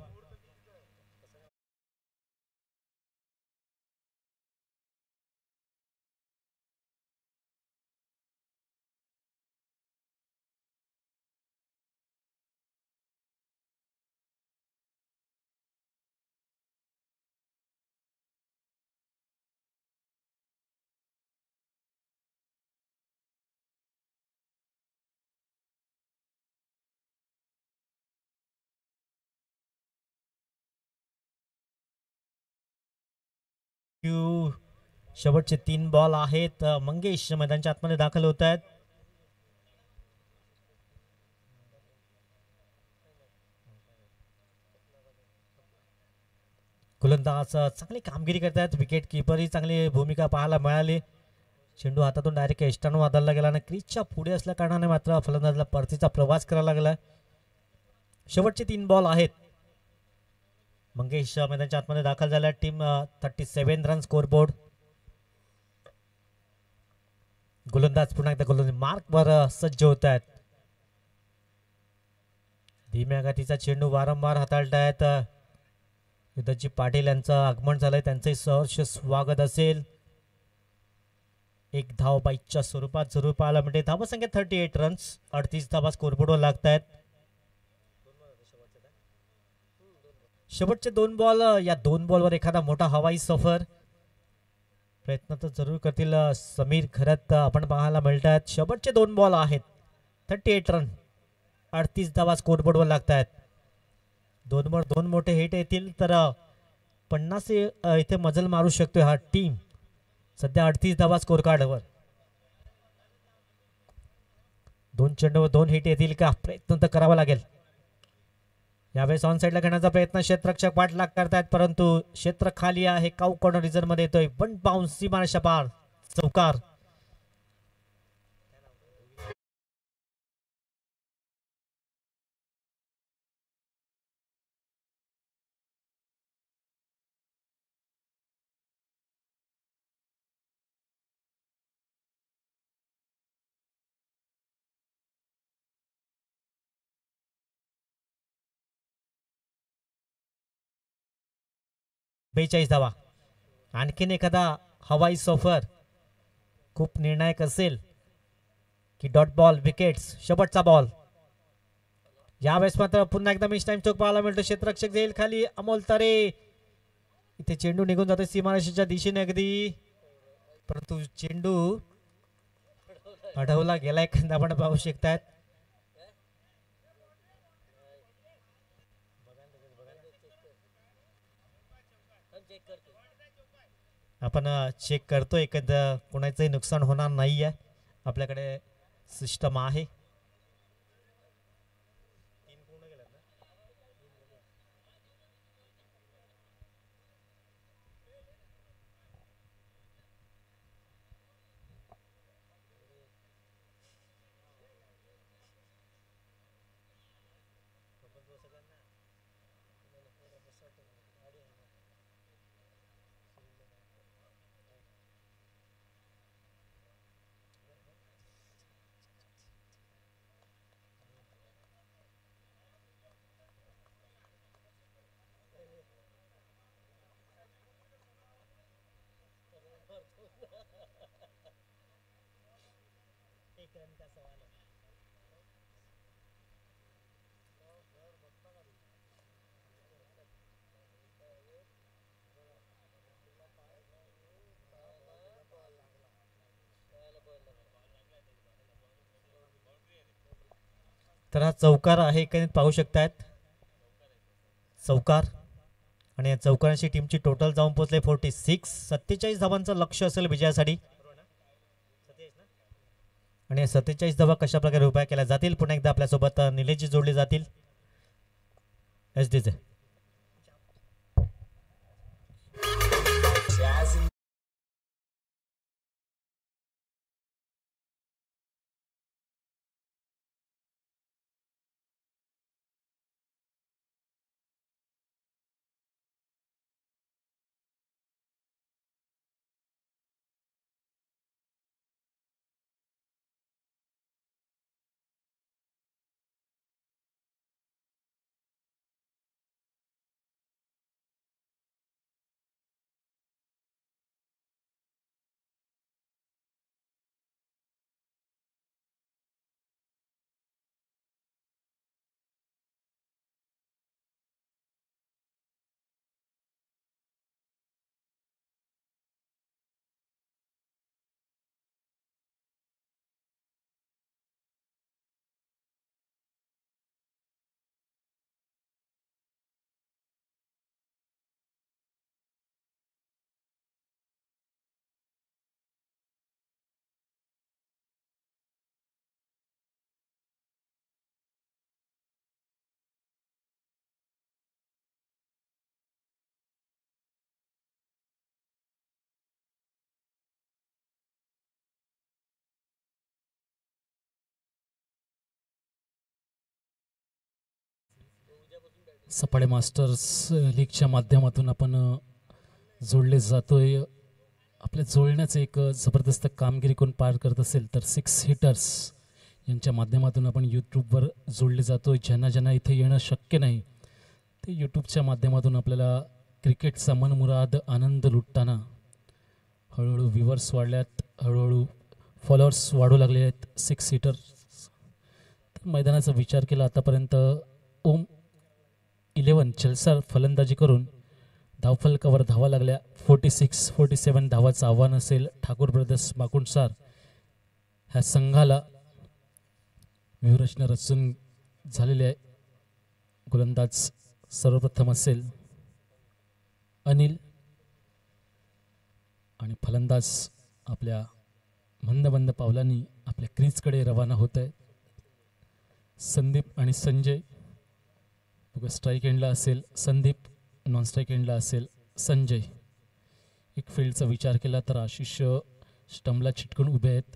शेवटचे 3 बॉल आहेत. मंगेश मैदानाच्या आतमध्ये दाखल होत आहेत. गोलंदाज चांगली कामगिरी करतात. विकेट किपरही चांगली भूमिका पाहायला मिळाली. चेंडू हातातून डायरेक्ट एस्टानं वादळला गेला आणि क्रीजच्या पुढे असल्या कारणाने मात्र फलंदाजाला परतीचा प्रवास करावा लागला. शेवटचे 3 बॉल आहेत. मंगेश मैदानाच्या आतमध्ये दाखल झाल्या. Team 37 run scoreboard. गोलंदाज पुन्हा एकदा गोलंदाज मार्कवर सज्ज होत आहेत. धीम्या गतीचा चेंडू वारंवार हाताळतायत. युद्धजी पाटील यांचं आगमन झालंय, त्यांचंही सहर्ष स्वागत असेल. 1 धाव बाईकच्या स्वरूपात जरूर पाहायला मिळते. धावसंख्या 38 रन्स, 38 धावा स्कोरबोर्डवर लागत आहेत. शेवटचे 2 बॉल. या 2 बॉलवर एखादा मोठा हवाई सफर प्रयत्न तर जरूर करतील समीर खरत आपण पाहायला मिळतात. शेवटचे 2 बॉल आहेत. 38 रन, 38 धावा स्कोरबोर्डवर लागत आहेत. 2 मोठे हिट येतील तर 50 इथे मजल मारू शकतोय हा टीम. सध्या 38 धावा स्कोर कार्डवर. 2 चेंडूवर 2 हिट येतील का, प्रयत्न तर करावा लागेल. यावेळेस ऑन साईडला घेण्याचा प्रयत्न क्षेत्ररक्षक पाठलाग करतायत, परंतु क्षेत्र खाली आहे. काऊ कॉर्नर रिझन मध्ये येतोय. 1 बाउन्स सीमारेषा पार, चौकार. बेचाळीस धावा. आणखीन एखादा हवाई सफर खूप निर्णायक असेल की डॉट बॉल, विकेट्स. शेवटचा बॉल. यावेळेस मात्र पुन्हा एकदा मिस टाइम चौक पाहायला मिळतो. क्षेत्ररक्षक जाईल खाली. अमोल तरे, इथे चेंडू निघून जातो सीमारेषेच्या दिशेने अगदी, परंतु चेंडू अडवला गेलाय. आपण पाहू शकतात. आपण चेक करतो, एखादं कोणाचंही नुकसान होणार नाही आहे. आपल्याकडे सिस्टम आहे. तर हा चौकार आहे एकंदरीत पाहू शकतायत चौकार. आणि या चौकारांची टीमची टोटल जाऊन पोहोचले 46. 47 धावांचं लक्ष असेल विजयासाठी. आणि 47 धावा कशा प्रकारे उभ्या केल्या जातील. पुन्हा एकदा आपल्यासोबत निलेशजी जोडले जातील एस डीचे. सपाडे मास्टर्स लीगच्या माध्यमातून आपण जोडले जातोय. आपल्या जोडण्याचं एक जबरदस्त कामगिरी कोण पार करत असेल तर 6 हिटर्स यांच्या माध्यमातून आपण यूट्यूबवर जोडले जातोय. ज्यांना ज्यांना इथे येणं शक्य नाही ते यूट्यूबच्या माध्यमातून आपल्याला क्रिकेटचा मनमुराद आनंद लुटताना हळूहळू व्ह्यूवर्स वाढल्यात, हळूहळू फॉलोअर्स वाढू लागले आहेत. 6 हिटर मैदानाचा विचार केला आतापर्यंत ओम 11 चलसार फलंदाजी करून धावफलकावर धावा लागल्या. 46-47 धावाचं आव्हान असेल ठाकूर ब्रदर्स माकुंडसार ह्या संघाला. व्यूहरचना रचून झालेले आहे. गोलंदाज सर्वप्रथम असेल अनिल आणि फलंदाज आपल्या मंद मंद पावलांनी आपल्या क्रीजकडे रवाना होत आहे. संदीप आणि संजय. स्ट्राईक एंडला असेल संदीप, नॉन स्ट्राईक एंडला असेल संजय. एक फील्डचा विचार केला तर आशिष स्टंपला चिटकून उभे आहेत.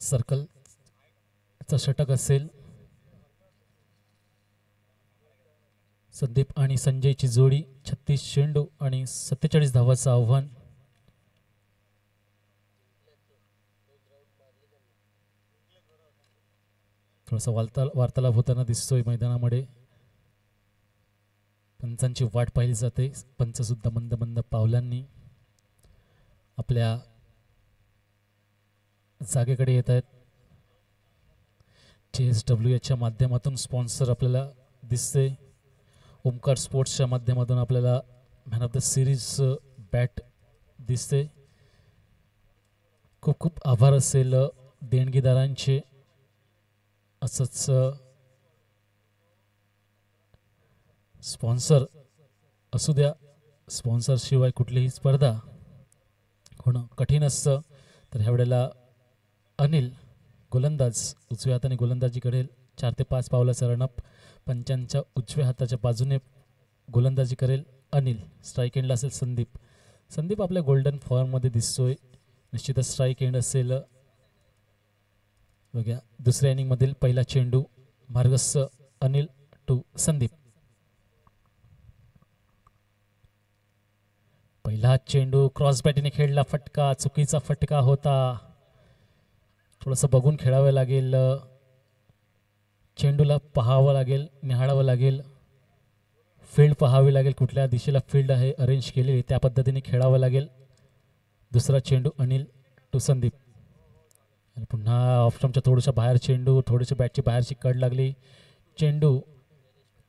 सर्कलचा षटक असेल संदीप आणि संजयची जोडी. 36 चेंडू आणि 47 धावाचं आव्हान. थोडासा वार्तालाप होताना दिसतोय मैदानामध्ये. पंचांची वाट पाहिली जाते. पंच सुद्धा मंद मंद पावलांनी आपल्या जागेकडे येत आहेत. TSWच्या माध्यमातून स्पॉन्सर आपल्याला दिसते. ओमकार स्पोर्ट्सच्या माध्यमातून आपल्याला man of the series bat दिसते. खूप खूप आभार असेल देणगीदारांचे. असंच स्पॉन्सर असू द्या. स्पॉन्सरशिवाय कुठलीही स्पर्धा होणं कठीण असतं. तर ह्या वेळेला अनिल गोलंदाज उजव्या हाताने गोलंदाजी करेल. 4 ते 5 पावलाचा रनअप. पंचांच्या उजव्या हाताच्या बाजूने गोलंदाजी करेल अनिल. स्ट्राईक एंडला असेल संदीप. संदीप आपल्या गोल्डन फॉर्ममध्ये दिसतोय. निश्चितच स्ट्राईक एंड असेल. बघा दुसऱ्या इनिंगमधील पहिला चेंडू मार्गस्थ अनिल टू संदीप. पहिला चेंडू क्रॉस बॅटीने खेळला. फटका चुकीचा फटका होता. थोडंसं बघून खेळावं लागेल, चेंडूला पाहावं लागेल, निहाळावं लागेल, फील्ड पाहावी लागेल, कुठल्या दिशेला फील्ड आहे अरेंज केलेली त्या पद्धतीने खेळावं लागेल. दुसरा चेंडू अनिल टू संदीप आणि पुन्हा ऑफस्टम्पच्या थोडंसं बाहेर चेंडू, थोडीशी बॅटची बाहेरची कड लागली, चेंडू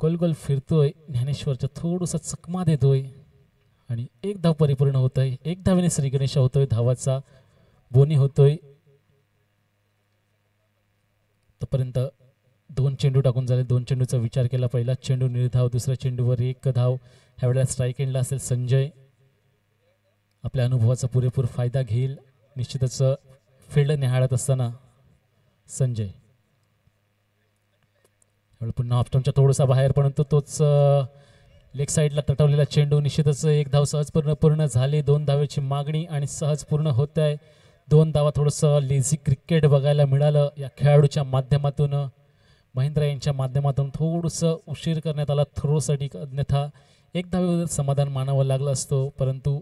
गोल गोल फिरतोय, ज्ञानेश्वरच्या थोडंसं चकमा देतोय आणि एक धाव परिपूर्ण होत आहे. एक धावेने श्री गणेश होतोय, धावाचा बोनी होतोय. तोपर्यंत 2 चेंडू टाकून झाले, 2 चेंडूचा विचार केला. पहिला चेंडू निर्धाव, दुसऱ्या चेंडूवर 1 धाव. ह्यावेळेला स्ट्राईक एंडला असेल संजय. आपल्या अनुभवाचा पुरेपूर फायदा घेईल निश्चितच फील्ड निहाळत असताना संजय. पुन्हा ऑफस्टम्पच्या थोडासा बाहेर, परंतु तोच लेग साईडला तटवलेला चेंडू. निश्चितच 1 धाव सहज पूर्ण झाली. 2 धावेची मागणी आणि सहज पूर्ण होत आहे. 2 धावा. थोडंसं लेझी क्रिकेट बघायला मिळालं या खेळाडूच्या माध्यमातून. महेंद्र यांच्या माध्यमातून थोडंसं उशीर करण्यात आला थ्रोसाठी, अन्यथा 1 धावेवर समाधान मानावं लागलं असतो, परंतु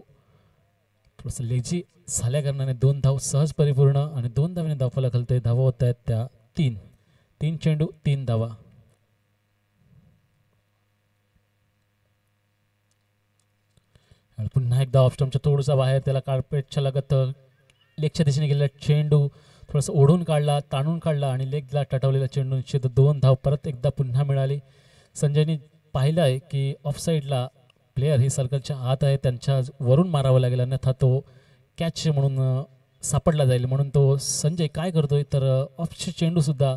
थोडंसं लेझी झाल्या कारणाने 2 धाव सहज परिपूर्ण आणि 2 धावेने धावफलक हलतोय. धावा होत आहेत त्या 3 चेंडू 3 धावा. पुन्हा एकदा ऑफस्टम्पच्या थोडंसं बाहेर, त्याला कार्पेटच्या लगत लेगच्या दिशेने गेलेला चेंडू थोडंसं ओढून काढला, ताणून काढला आणि लेगला टटवलेला चेंडू. निश्चित 2 धाव परत एकदा पुन्हा मिळाली. संजयने पाहिलं आहे की ऑफसाईडला प्लेयर ही सर्कलच्या आत आहे, त्यांच्या वरून मारावं लागेल, अन्यथा तो कॅच म्हणून सापडला जाईल. म्हणून तो संजय काय करतोय तर ऑफचे चेंडूसुद्धा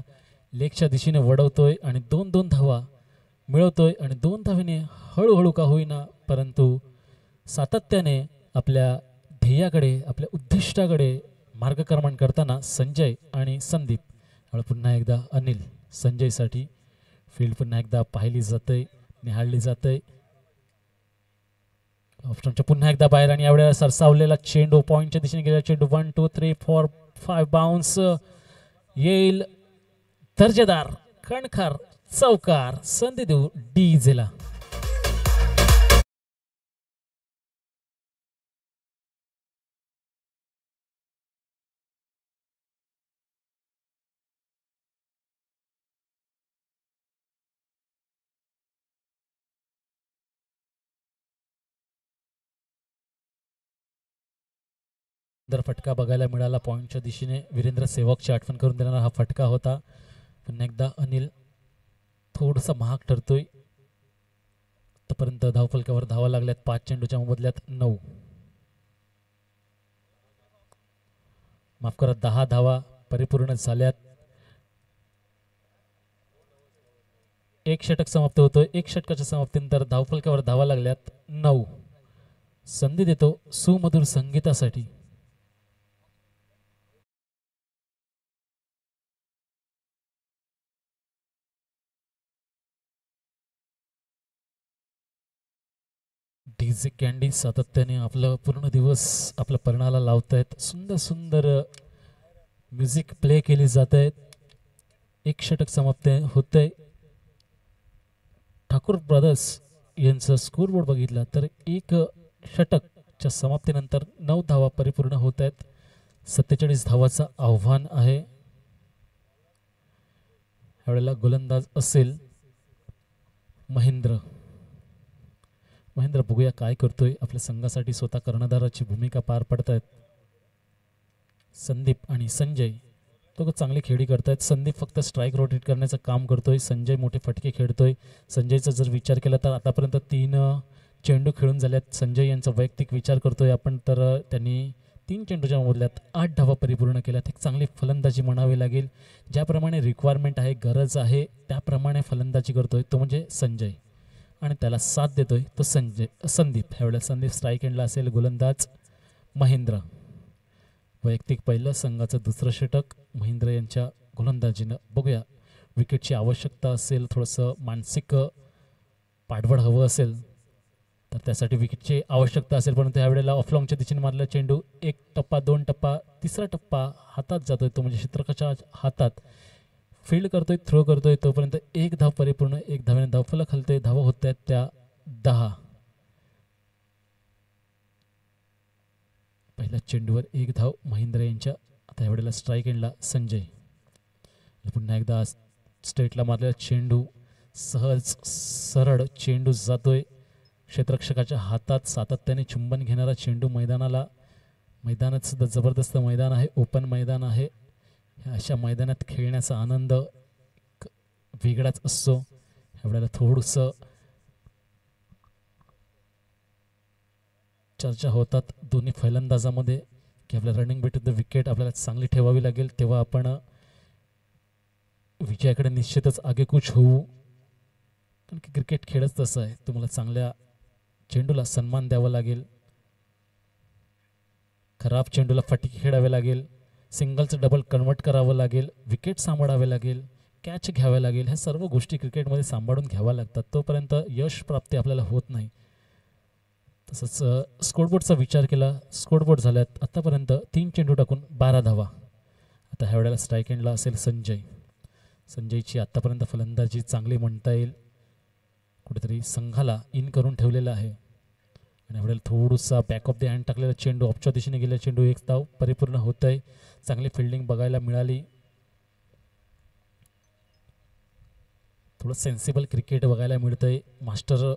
लेगच्या दिशेने वडवतोय आणि 2 धावा मिळवतोय. आणि 2 धावेने हळूहळू का होईना परंतु सातत्याने आपल्या ध्येयाकडे, आपल्या उद्दिष्टाकडे मार्गक्रमण करताना संजय आणि संदीप. पुन्हा एकदा अनिल. संजयसाठी फील्ड पुन्हा एकदा पाहिली जाते, निहाळली जाते. ऑप्शनच्या पुन्हा एकदा बाहेर आणि यावेळेला सरसावलेला चेंडू, पॉईंटच्या दिशेने गेलेला चेंडू. 1 2 3 4 5 बाउन्स येईल. दर्जेदार कणखर चौकार संधी देऊ डीजेला. फटका बघायला मिळाला पॉईंटच्या दिशेने. वीरेंद्र सेवकची आठवण करून देणारा हा फटका होता. पुन्हा एकदा अनिल थोडासा महाग ठरतोय. आतापर्यंत धावफलकावर धावा लागल्यात 5 चेंडूच्या मोबदल्यात 9, माफ करा 10 धावा परिपूर्ण झाल्यात. 1 षटक समाप्त होतोय. 1 षटकाच्या समाप्तीनंतर धावफलकावर धावा लागल्यात 9. संधी देतो सुमधुर संगीतासाठी. डीजे कॅन्डी सातत्याने आपलं पूर्ण दिवस आपल्या पर्णाला लावत आहेत. सुंदर सुंदर म्युझिक प्ले केली जात आहेत. 1 षटक समाप्त होतंय. ठाकूर ब्रदर्स यांचं स्कोरबोर्ड बघितला तर 1 षटकच्या समाप्तीनंतर 9 धावा परिपूर्ण होत आहेत. 47 धावाचं आव्हान आहे. यावेळेला गोलंदाज असेल महेंद्र. बघूया काय करतोय. आपल्या संघासाठी स्वतः कर्णधाराची भूमिका पार पडतायत. संदीप आणि संजय तो चांगली खेळी करतायत. संदीप फक्त स्ट्राईक रोटेट करण्याचं काम करतोय. संजय मोठे फटके खेळतोय. संजयचा जर विचार केला तर आतापर्यंत 3 चेंडू खेळून झाल्यात. संजय यांचा वैयक्तिक विचार करतोय आपण तर त्यांनी 3 चेंडूच्या मोबदल्यात 8 धावा परिपूर्ण केल्यात. एक चांगली फलंदाजी म्हणावी लागेल. ज्याप्रमाणे रिक्वायरमेंट आहे, गरज आहे त्याप्रमाणे फलंदाजी करतोय तो म्हणजे संजय आणि त्याला साथ देतोय तो संदीप. ह्यावेळेला संदीप स्ट्राईक एंडला असेल. गोलंदाज महेंद्र. वैयक्तिक पहिलं, संघाचं 2रं षटक महेंद्र यांच्या गोलंदाजीनं. बघूया विकेटची आवश्यकता असेल, थोडंसं मानसिक पाठबळ हवं असेल तर त्यासाठी विकेटची आवश्यकता असेल. परंतु ह्यावेळेला ऑफलॉंगच्या दिशेने मारलेला चेंडू 1 टप्पा 2 टप्पा 3रा टप्पा हातात जातोय तो म्हणजे क्षेत्ररक्षकाच्या हातात. फील्ड करतोय, थ्रो करतोय, तोपर्यंत 1 धाव परिपूर्ण. 1 धावेने धावफलक हलतोय. धावा होत आहेत त्या 10. पहिल्या चेंडूवर 1 धाव महेंद्र यांच्या आता यावेळेला स्ट्राईक एंडला संजय. पुन्हा एकदा स्ट्रेटला मारलेला चेंडू, सहज सरळ चेंडू जातोय क्षेत्ररक्षकाच्या हातात. सातत्याने चुंबन घेणारा चेंडू मैदानात सुद्धा जबरदस्त मैदान आहे, ओपन मैदान आहे. अशा मैदानात खेळण्याचा आनंद वेगळाच असतो. यावेळेला थोडंसं चर्चा होतात दोन्ही फलंदाजामध्ये की आपल्या रनिंग बिटवीन द विकेट आपल्याला चांगली ठेवावी लागेल, तेव्हा आपण विजयाकडे निश्चितच आगेकूच होऊ. कारण की क्रिकेट खेळच तसं आहे, तुम्हाला चांगल्या चेंडूला सन्मान द्यावा लागेल, खराब चेंडूला फटके खेळावे लागेल, सिंगलचं डबल कन्वर्ट करावं लागेल, विकेट सांभाळावे लागेल, कॅच घ्यावे लागेल. ह्या सर्व गोष्टी क्रिकेटमध्ये सांभाळून घ्याव्या लागतात, तोपर्यंत यश प्राप्ती आपल्याला होत नाही. तसंच स्कोरबोर्डचा विचार केला, स्कोरबोर्ड झाल्यात आत्तापर्यंत 3 चेंडू टाकून 12 धावा. आता ह्या वेळेला स्ट्राईक एंडला असेल संजयची आत्तापर्यंत फलंदाजी चांगली म्हणता येईल, कुठेतरी संघाला इन करून ठेवलेला आहे. आणि यावेळेला थोडंसा बॅक ऑफ द हँड टाकलेला चेंडू, ऑफच्या दिशेने गेलेला चेंडू, एक धाव परिपूर्ण होत आहे. चांगली फिल्डिंग बघायला मिळाली, थोडं सेन्सिबल क्रिकेट बघायला मिळतंय मास्टर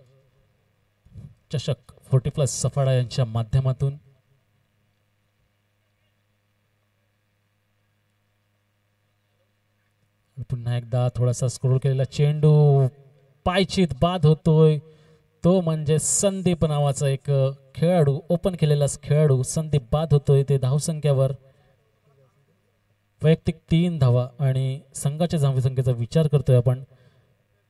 चषक 40+ सफाळा यांच्या माध्यमातून. पुन्हा एकदा थोडासा स्क्रोल केलेला चेंडू पायचीत बाद होतोय, तो म्हणजे संदीप नावाचा एक खेळाडू, ओपन केलेला खेळाडू संदीप बाद होतोय. ते धावसंख्येवर वैयक्तिक 3 धावा आणि संघाच्या धावसंख्येचा विचार करतोय आपण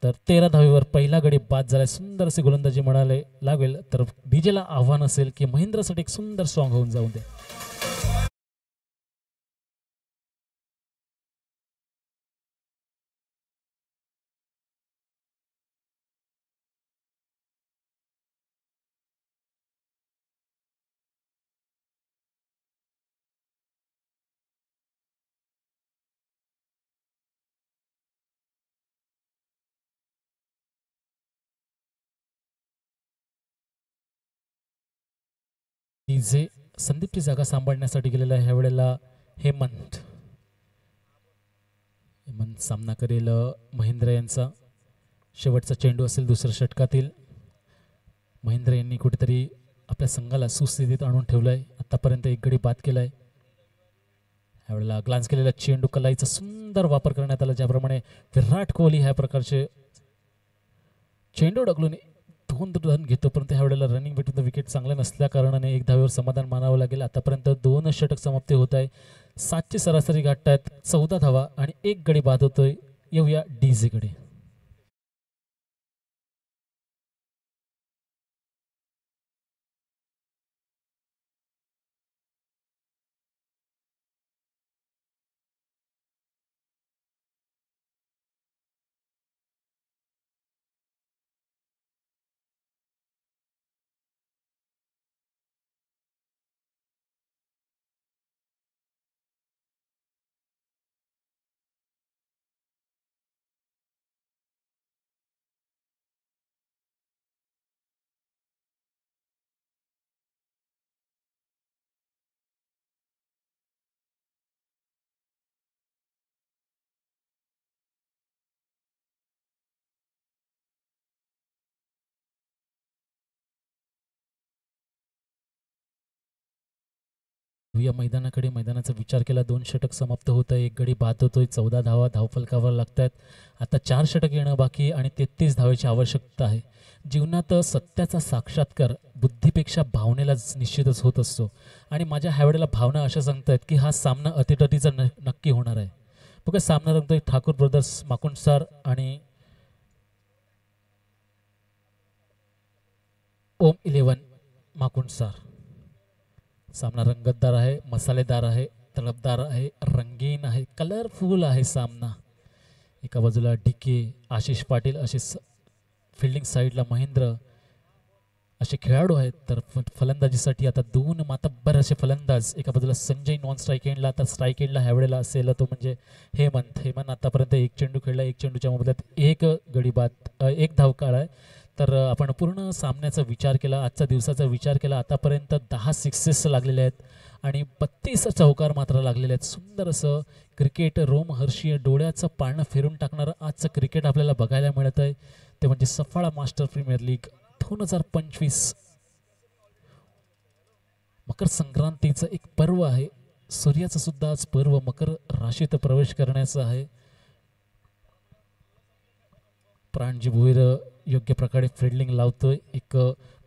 तर 13 धावेवर पहिला गडी बाद झालाय. सुंदर अशी गोलंदाजी म्हणाले लागेल तर डीजेला आव्हान असेल की महेंद्रसाठी एक सुंदर सॉंग होऊन जाऊ दे. डीजे संदीपची जागा सांभाळण्यासाठी गेलेला आहे. ह्या वेळेला हेमंत सामना करेल महेंद्र यांचा. शेवटचा चेंडू असेल दुसऱ्या षटकातील. महेंद्र यांनी कुठेतरी आपल्या संघाला सुस्थितीत आणून ठेवलंय, आतापर्यंत एक गडी बाद केलाय. ह्यावेळेला ग्लान्स केलेला चेंडू, कलाईचा सुंदर वापर करण्यात आला, ज्याप्रमाणे विराट कोहली ह्या प्रकारचे चेंडू डगलून 2 रन घेतो, परंतु ह्या वेळेला रनिंग बिटवीन द विकेट चांगल्या नसल्या कारणाने 1 धावेवर समाधान मानावं लागेल. आतापर्यंत 2 षटक समाप्ती होत आहे, 7ची सरासरी गाठतायत, 14 धावा आणि 1 गडी बाद होतोय. येऊया डीजेकडे. या मैदानाचा विचार केला, 2 षटक समाप्त होत आहे, 1 गडी बाद होतोय, 14 धावा धावफलकावर लागतात. आता 4 षटक येणं बाकी आणि 33 धावेची आवश्यकता आहे. जीवनात सत्याचा साक्षात्कार बुद्धीपेक्षा भावनेला निश्चितच होत असतो आणि माझ्या ह्यावेळेला भावना अशा सांगतायत की हा सामना अतितटीचा नक्की होणार आहे. बघा सामना रंगतोय ठाकूर ब्रदर्स माकुंडसार आणि ओम 11 माकुंडसार. सामना रंगतदार आहे, मसालेदार आहे, तळपदार आहे, रंगीन आहे, कलरफुल आहे सामना. एका बाजूला डीके, आशिष पाटील असे फिल्डिंग साईडला महेंद्र असे खेळाडू आहेत, तर फलंदाजीसाठी आता 2 मातब्बर असे फलंदाज. एका बाजूला संजय नॉन स्ट्राईक एंडला, आता स्ट्राईक एंडला ह्यावेळेला असेल तो म्हणजे हेमंत आतापर्यंत 1 चेंडू खेळला, 1 चेंडूच्या मोबदल्यात 1 गडी बाद, 1 धाव काढाय. तर आपण पूर्ण सामन्याचा विचार केला, आजच्या दिवसाचा विचार केला, आतापर्यंत 10 सिक्सेस लागलेले आहेत आणि 32 चौकार मात्र लागलेले आहेत. सुंदर असं क्रिकेट, रोमहर्षीय डोळ्याचं पारणं फिरून टाकणारं आजचं क्रिकेट आपल्याला बघायला मिळत आहे. ते म्हणजे सफाळा मास्टर प्रीमियर लीग 2025. मकर संक्रांतीचं एक पर्व आहे. सूर्याचं सुद्धा आज पर्व मकर राशीत प्रवेश करण्याचं आहे. प्राणजी भोईर योग्य प्रकारे फिल्डिंग लावतोय. एक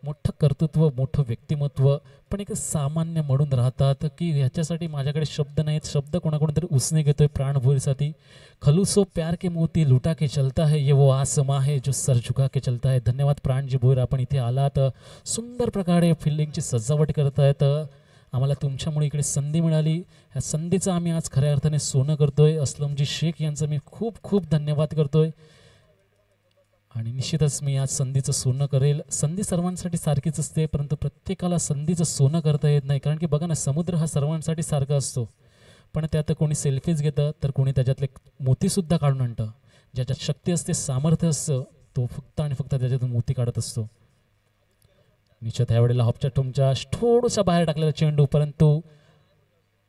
मोठं कर्तृत्व, मोठं व्यक्तिमत्व, पण एक सामान्य म्हणून राहतात की ह्याच्यासाठी माझ्याकडे शब्द नाहीत. शब्द कोणाकडून तरी उसने घेतोय प्राण भोईरसाठी. खलूसो प्यार के मोती लुटा के चलता है, ये वो आसमा है जो सर झुका के चलता है. धन्यवाद प्राणजी भोईर, आपण इथे आलात. सुंदर प्रकारे फिल्डिंगची सजावट करतायत. आम्हाला तुमच्यामुळे इकडे संधी मिळाली. ह्या संधीचं आम्ही आज खऱ्या अर्थाने सोनं करतोय. असलमजी शेख यांचं मी खूप खूप धन्यवाद करतोय. आणि निश्चितच मी आज संधीचं सोनं करेल. संधी सर्वांसाठी सारखीच असते, परंतु प्रत्येकाला संधीचं सोनं करता येत नाही. कारण की बघा ना, समुद्र हा सर्वांसाठी सारखा असतो, पण त्यात कोणी सेल्फीज घेतं तर कोणी त्याच्यातले मोतीसुद्धा काढून आणतं. ज्याच्यात शक्ती असते, सामर्थ्य असतं, तो फक्त आणि फक्त त्याच्यातून मोती काढत असतो. निश्चित ह्यावेळेला हॉपच्या टोमच्या थोडंसं बाहेर टाकलेला चेंडू, परंतु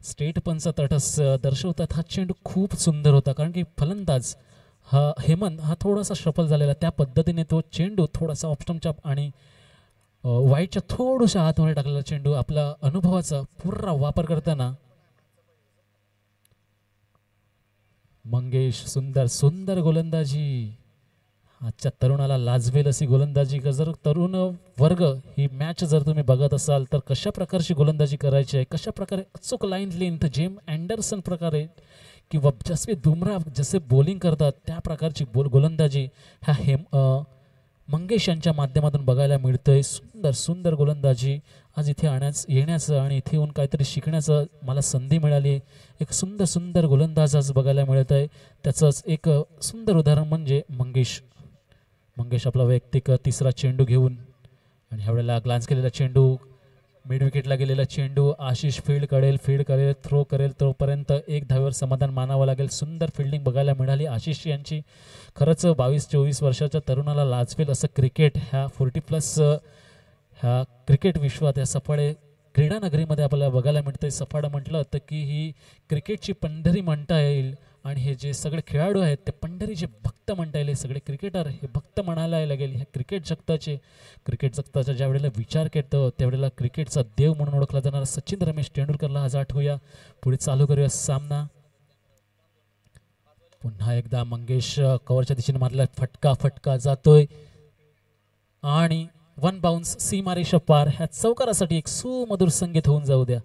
स्टेट पंच तटस्थ दर्शवतात हा चेंडू खूप सुंदर होता. कारण की फलंदाज हा हेमंत हा थोडासा शफल झालेला, त्या पद्धतीने तो चेंडू थोडासा ऑप्स्टमच्या आणि वाईटच्या थोडंसं आतमध्ये टाकलेला चेंडू आपला अनुभवाचा पूर्ण वापर करताना मंगेश सुंदर सुंदर गोलंदाजी. आजच्या तरुणाला लाजवेल अशी गोलंदाजी. जर तरुण वर्ग ही मॅच जर तुम्ही बघत असाल तर कशा प्रकारची गोलंदाजी करायची आहे, कशा प्रकारे अचूक लाईन लेंथ जेम अँडरसन प्रकारे किंवा जसप्रीत बुमराह जसे बॉलिंग करतात त्या प्रकारची गोलंदाजी ह्या मंगेश यांच्या माध्यमातून बघायला मिळतंय. सुंदर सुंदर गोलंदाजी आज इथे येण्याचं आणि इथे येऊन काहीतरी शिकण्याचं मला संधी मिळाली. एक सुंदर सुंदर गोलंदाज आज बघायला मिळत आहे. त्याचंच एक सुंदर उदाहरण म्हणजे मंगेश आपला वैयक्तिक तिसरा चेंडू घेऊन आणि ह्यावेळेला ग्लान्स केलेला चेंडू, मिड विकेटला गेलेला चेंडू. आशिष फील्ड करेल, थ्रो करेल, तोपर्यंत एक धावेवर समाधान मानावं लागेल. सुंदर फिल्डिंग बघायला मिळाली आशिष यांची. खरंच 22-24 वर्षाच्या तरुणाला लाजवेल असं क्रिकेट ह्या 40+ ह्या क्रिकेट विश्वात या सफाळे क्रीडा नगरीमध्ये आपल्याला बघायला मिळतंय. सफाळा म्हटलं तर की ही क्रिकेटची पंढरी म्हणता येईल आणि हे जे सगळे खेळाडू आहेत ते पंढरीचे भक्त म्हणता येईल. हे सगळे क्रिकेटर हे भक्त म्हणायला लागेल ह्या क्रिकेट जगताचा ज्या वेळेला विचार करतो त्यावेळेला क्रिकेटचा देव म्हणून ओळखला जाणारा सचिन रमेश तेंडुलकरला आज आठवूया. पुढे चालू करूया सामना. पुन्हा एकदा मंगेश कव्हरच्या दिशेने मारला, फटका जातोय आणि 1 बाउन्स सीमारेषा पार. ह्या चौकारासाठी एक सुमधुर संगीत होऊन जाऊ द्या.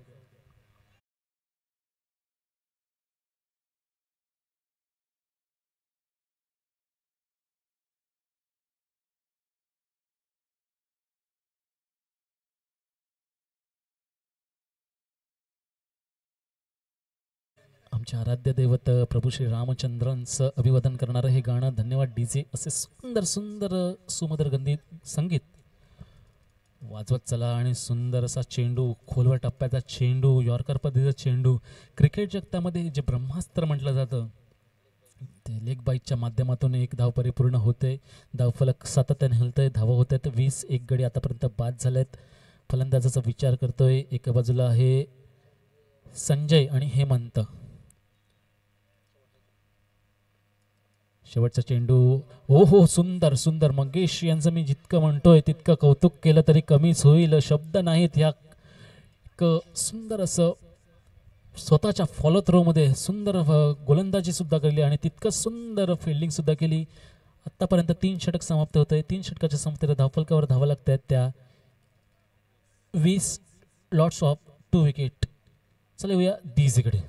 आमचे आराध्य दैवत प्रभू श्री रामचंद्रांचं अभिवादन करणारं हे गाणं धन्यवाद डीजे असे सुंदर सुंदर सुमधुर गंधीत संगीत वाजवत चला. आणि सुंदर असा चेंडू, खोलवर टप्प्याचा चेंडू, यॉर्कर पद्धतीचा चेंडू. क्रिकेट जगतामध्ये जे ब्रह्मास्त्र म्हटलं जातं ते लेग बाईकच्या माध्यमातून एक धाव परिपूर्ण होते. धावफलक सातत्याने हलतंय, धावा होत आहेत. 21 गडी आतापर्यंत बाद झालेत. फलंदाजाचा विचार करतोय. एका बाजूला आहे संजय आणि हेमंत. शेवटचा चेंडू. ओ हो, सुंदर सुंदर. मंगेश यांचं मी जितकं म्हणतोय तितकं कौतुक केलं तरी कमीच होईल. शब्द नाहीत. ह्या एक सुंदर असं स्वतःच्या फॉलो थ्रोमध्ये सुंदर गोलंदाजी सुद्धा केली आणि तितकं सुंदर फिल्डिंग सुद्धा केली. आतापर्यंत 3 षटक समाप्त होत आहे. 3 षटकाच्या समाप्तीला धावफलकावर धावा लागत आहेत त्या 20 लॉट्स ऑफ 2 विकेट. चला येऊया डीजेकडे.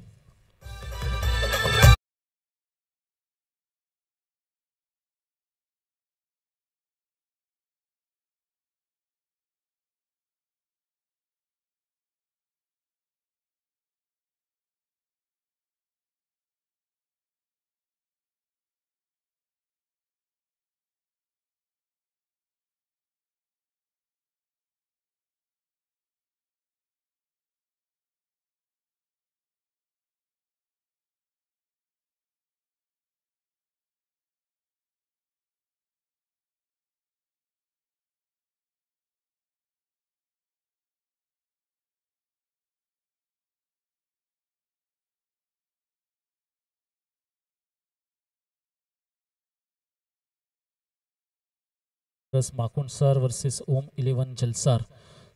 माकुंड सर वर्सेस ओम 11 जलसार.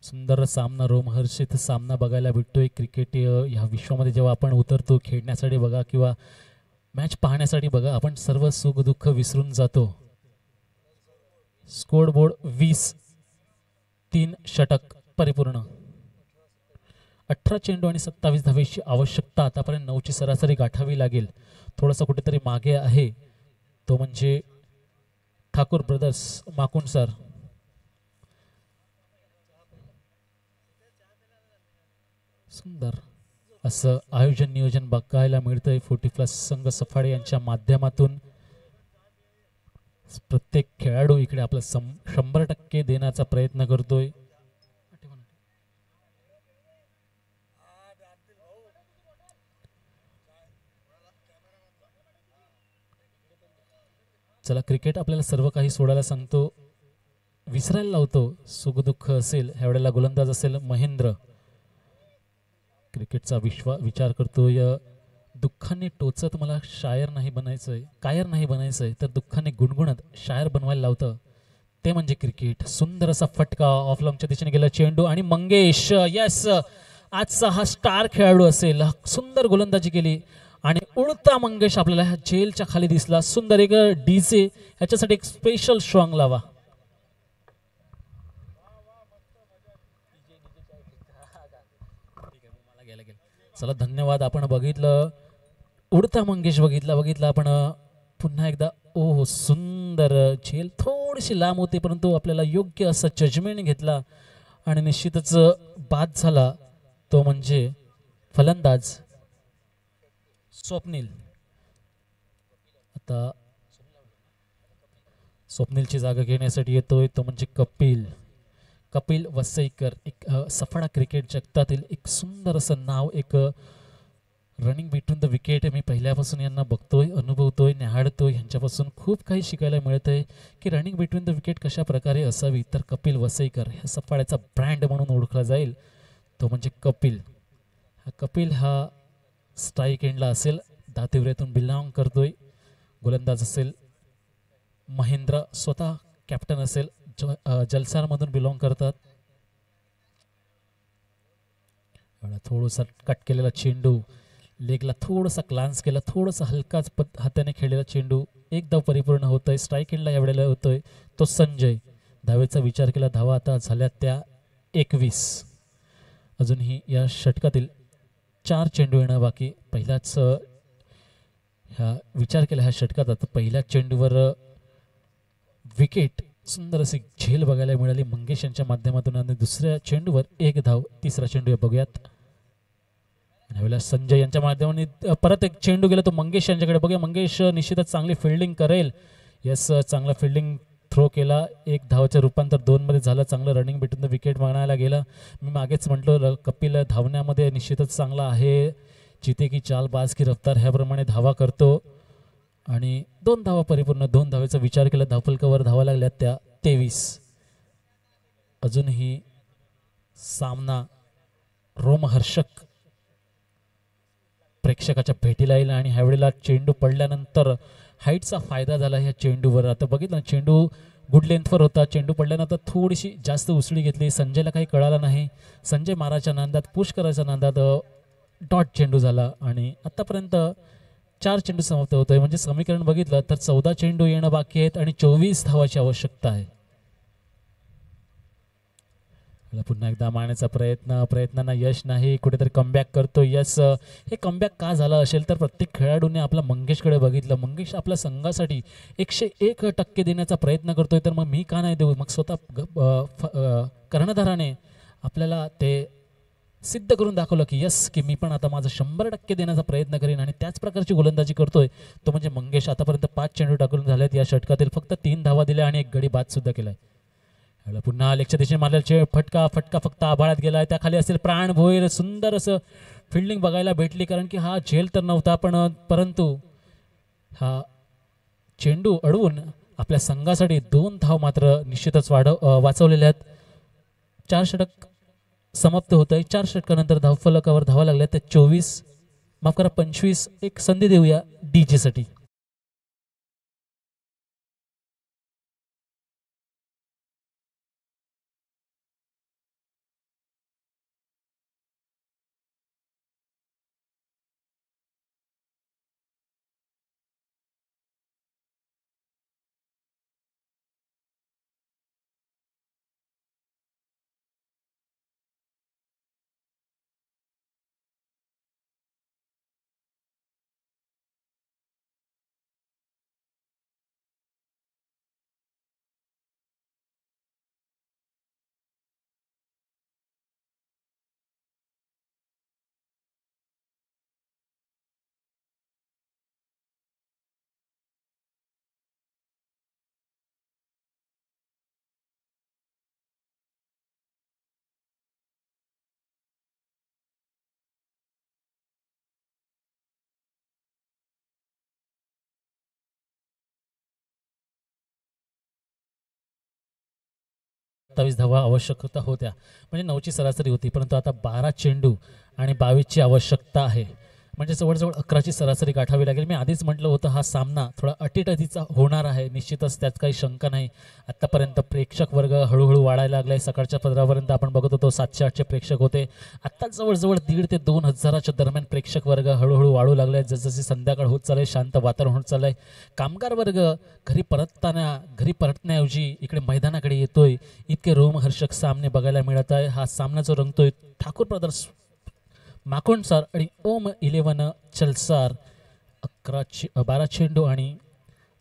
सुंदर सामना, रोमहर्षित सामना बघायला भेटतोय. क्रिकेट ह्या विश्वामध्ये जेव्हा आपण उतरतो खेळण्यासाठी बघा किंवा मॅच पाहण्यासाठी बघा, आपण सर्व सुख दुःख विसरून जातो. स्कोर बोर्ड 20, 3 षटक परिपूर्ण. 18 चेंडू आणि 27 धावेची आवश्यकता. आतापर्यंत 9ची सरासरी गाठावी लागेल. थोडंसं कुठेतरी मागे आहे तो म्हणजे ठाकूर ब्रदर्स माकुंड सर. सुंदर असं आयोजन नियोजन बघायला मिळतंय 40+ संघ सफाळे यांच्या माध्यमातून. प्रत्येक खेळाडू इकडे आपलं 100% देण्याचा प्रयत्न करतोय. चला, क्रिकेट आपल्याला सर्व काही सोडायला सांगतो, विसरायला लावतो. सुखदुःख असेल, ह्या वेळेला गोलंदाज असेल महेंद्र. क्रिकेटचा विचार करतोय. दुःखाने टोचत मला शायर नाही बनायचंय, कायर नाही बनायचंय, तर दुःखाने गुणगुणत शायर बनवायला लावतं, ते म्हणजे क्रिकेट. सुंदर असा फटका ऑफ लॉंगच्या दिशेने गेला चेंडू आणि मंगेश, यस, आजचा हा स्टार खेळाडू असेल. सुंदर गोलंदाजी केली आणि उडता मंगेश आपल्याला ह्या जेलच्या खाली दिसला. सुंदर एक डीजे, ह्याच्यासाठी एक स्पेशल सॉंग लावा. चला, धन्यवाद. आपण बघितलं उडता मंगेश, बघितलं आपण पुन्हा एकदा. ओह, सुंदर. झेल थोडीशी लांब होती परंतु आपल्याला योग्य असा जजमेंट घेतला आणि निश्चितच बाद झाला. तो म्हणजे फलंदाज स्वप्नील. आता स्वप्नीलची जागा घेण्यासाठी येतोय तो म्हणजे कपिल वसईकर. एक सफाळा क्रिकेट जगतातील एक सुंदर असं नाव, एक रनिंग बिटवीन द विकेट. मी पहिल्यापासून यांना बघतोय, अनुभवतोय, न्याहाळतोय. ह्यांच्यापासून खूप काही शिकायला मिळतंय की रनिंग बिटवीन द विकेट कशा प्रकारे असावी. तर कपिल वसईकर ह्या सफाळ्याचा ब्रँड म्हणून ओळखला जाईल तो म्हणजे कपिल हा स्ट्राईक एंडला असेल, दातिवऱ्यातून बिलॉंग करतोय. गोलंदाज असेल महेंद्र, स्वतः कॅप्टन असेल, जलसारमधून बिलॉंग करतात. थोडासा कट केलेला चेंडू, लेगला थोडासा ग्लान्स केला, थोडासा हलकाच हाताने खेळलेला चेंडू. एक धाव परिपूर्ण होतोय. स्ट्राईक एंडला यावेळेला होतोय तो संजय. धावेचा विचार केला, धावा आता झाल्या त्या 21. अजूनही या षटकातील 4 चेंडू येणं बाकी. पहिलाच ह्या विचार केला ह्या षटकात आता पहिल्या चेंडूवर विकेट. सुंदर अशी झेल बघायला मिळाली मंगेश यांच्या माध्यमातून आणि दुसऱ्या चेंडूवर 1 धाव. तिसरा चेंडू बघूयात. ह्यावेळेला संजय यांच्या माध्यमातून परत एक चेंडू गेला तो मंगेश यांच्याकडे. बघूया, मंगेश निश्चितच चांगली फिल्डिंग करेल. यस, चांगला फिल्डिंग थ्रो केला. 1 धावाचं रूपांतर 2 मध्ये झालं. चांगलं रनिंग भेटून द विकेट म्हणायला गेला. मी मागेच म्हटलो कपिल धावण्यामध्ये निश्चितच चांगला आहे. जिथे की चाल बाज की रफ्तार, ह्याप्रमाणे धावा करतो आणि 2 धावा परिपूर्ण. 2 धावेचा विचार केला. धावफलकावर धावा लागल्या त्या 23. अजूनही सामना रोमहर्षक प्रेक्षकाच्या भेटीला येईल आणि ह्यावेळेला चेंडू पडल्यानंतर हाईटचा फायदा झाला ह्या चेंडूवर. आता बघितलं, चेंडू गुड लेंथवर होता. चेंडू पडल्यानंतर थोडीशी जास्त उसळी घेतली. संजयला काही कळालं नाही. संजय माराच्या नांदात, पुश करायच्या नांदात डॉट चेंडू झाला आणि आतापर्यंत 4 चेंडू समाप्त होतोय. म्हणजे समीकरण बघितलं तर 14 चेंडू येणं बाकी आहेत आणि 24 धावाची आवश्यकता आहे. पुन्हा एकदा मारण्याचा प्रयत्नांना यश नाही. कुठेतरी कमबॅक करतो. यस, हे कमबॅक का झालं असेल तर प्रत्येक खेळाडूने आपला मंगेशकडे बघितलं. मंगेश आपल्या संघासाठी 101% देण्याचा प्रयत्न करतोय, तर मग मी का नाही देऊ. मग स्वतः कर्णधाराने आपल्याला ते सिद्ध करून दाखवलं की यस, की मी पण आता माझं 100% देण्याचा प्रयत्न करेन आणि त्याच प्रकारची गोलंदाजी करतोय तो म्हणजे मंगेश. आतापर्यंत 5 चेंडू टाकून झालेत. या षटकातील फक्त 3 धावा दिल्या आणि 1 गडी बाद सुद्धा केलाय. पुन्हा लेगच्या दिशेने मारलेला फटका फक्त आभाळात गेलाय. त्या खाली असेल प्राण भोईर. सुंदर असं फिल्डिंग बघायला भेटली, कारण की हा झेल तर नव्हता परंतु हा चेंडू अडवून आपल्या संघासाठी 2 धाव मात्र निश्चितच वाचवलेल्या आहेत. 4 षटक समाप्त होत आहे. 4 षटकानंतर धावफलकावर धावा लागल्या त्या 24, माफ करा 25. एक संधी देऊया डीजे साठी. 27 धावा आवश्यकता होत्या, म्हणजे 9ची सरासरी होती, परंतु आता 12 चेंडू आणि 22ची आवश्यकता आहे, म्हणजे जवळजवळ 11ची सरासरी गाठावी लागेल. मी आधीच म्हटलं होतं हा सामना थोडा अटीतटीचा होणार आहे, निश्चितच त्यात काही शंका नाही. आत्तापर्यंत प्रेक्षक वर्ग हळूहळू वाढायला लागलाय. सकाळच्या पदरापर्यंत आपण बघत होतो 700-800 प्रेक्षक होते, आत्ता जवळजवळ 1,500 ते 2,000च्या दरम्यान प्रेक्षक वर्ग हळूहळू वाढू लागलाय. जसजशी संध्याकाळ होत चाललंय, शांत वातावरण होत चाललंय. कामगार वर्ग घरी परतण्याऐवजी इकडे मैदानाकडे येतोय. इतके रोमहर्षक सामने बघायला मिळत आहे. हा सामना जो रंगतोय ठाकूर ब्रदर्स माकोंडसार आणि ओम 11 चलसार. 12 चेंडू आणि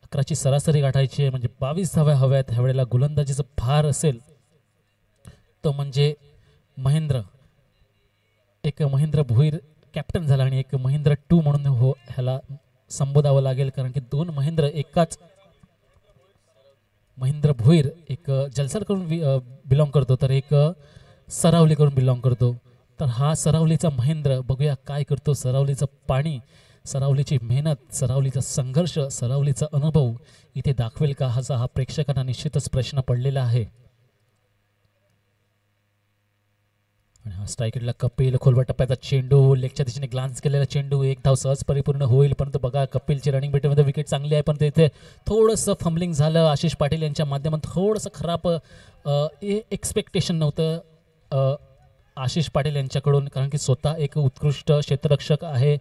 11ची सरासरी गाठायची आहे, म्हणजे 22 धाव्या हव्यात. ह्यावेळेला गोलंदाजीचा भार असेल तो म्हणजे एक महेंद्र भोईर कॅप्टन झाला आणि एक महेंद्र 2 म्हणून ह्याला संबोधावं लागेल, कारण की 2 महेंद्र भोईर एक जलसार करून बिलॉंग करतो, तर एक सरावली करून बिलॉंग करतो. तर हा सरावलीचा महेंद्र बघूया काय करतो. सरावलीचं पाणी, सरावलीची मेहनत, सरावलीचा संघर्ष, सरावलीचा अनुभव इथे दाखवेल का, हा प्रेक्षकांना निश्चितच प्रश्न पडलेला आहे. आणि हा स्ट्रायकेटला कपिल, खोलवर टप्प्याचा चेंडू, लेगच्या दिशेने ग्लान्स केलेला चेंडू, एक धाव सहज परिपूर्ण होईल, परंतु बघा कपिलची रनिंग बेटमध्ये विकेट चांगली आहे, पण इथे थोडंसं फंबलिंग झालं. आशिष पाटील यांच्या माध्यमातून थोडंसं खराब एक्सपेक्टेशन नव्हतं आशिष पाटील यांच्याकडून, कारण की स्वतः एक उत्कृष्ट क्षेत्ररक्षक आहे.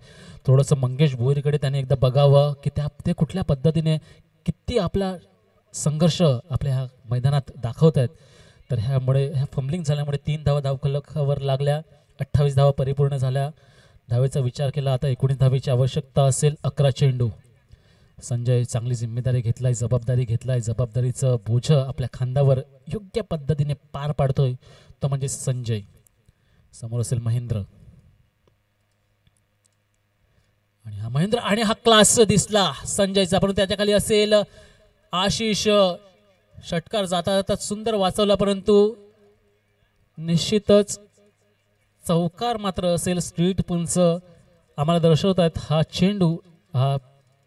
थोडंसं मंगेश भोईरकडे त्याने एकदा बघावं की ते कुठल्या पद्धतीने किती आपला संघर्ष आपल्या ह्या मैदानात दाखवत आहेत. तर ह्या फंबलिंग झाल्यामुळे 3 धावा धावफलकावर लागल्या. 28 धावा परिपूर्ण झाल्या. धावेचा विचार केला आता 19 धावेची आवश्यकता असेल. 11 चेंडू. संजय चांगली जिम्मेदारी घेतलाय, जबाबदारी घेतलाय, जबाबदारीचं बोझ आपल्या खांद्यावर योग्य पद्धतीने पार पाडतोय तो म्हणजे संजय. समोर असेल महेंद्र आणि हा क्लास दिसला संजयचा, परंतु त्याच्या खाली असेल आशिष. षटकार जाता जाता सुंदर वाचवला, परंतु निश्चितच चौकार मात्र असेल. स्ट्रीट पुंच आम्हाला दर्शवत आहेत. हा चेंडू, हा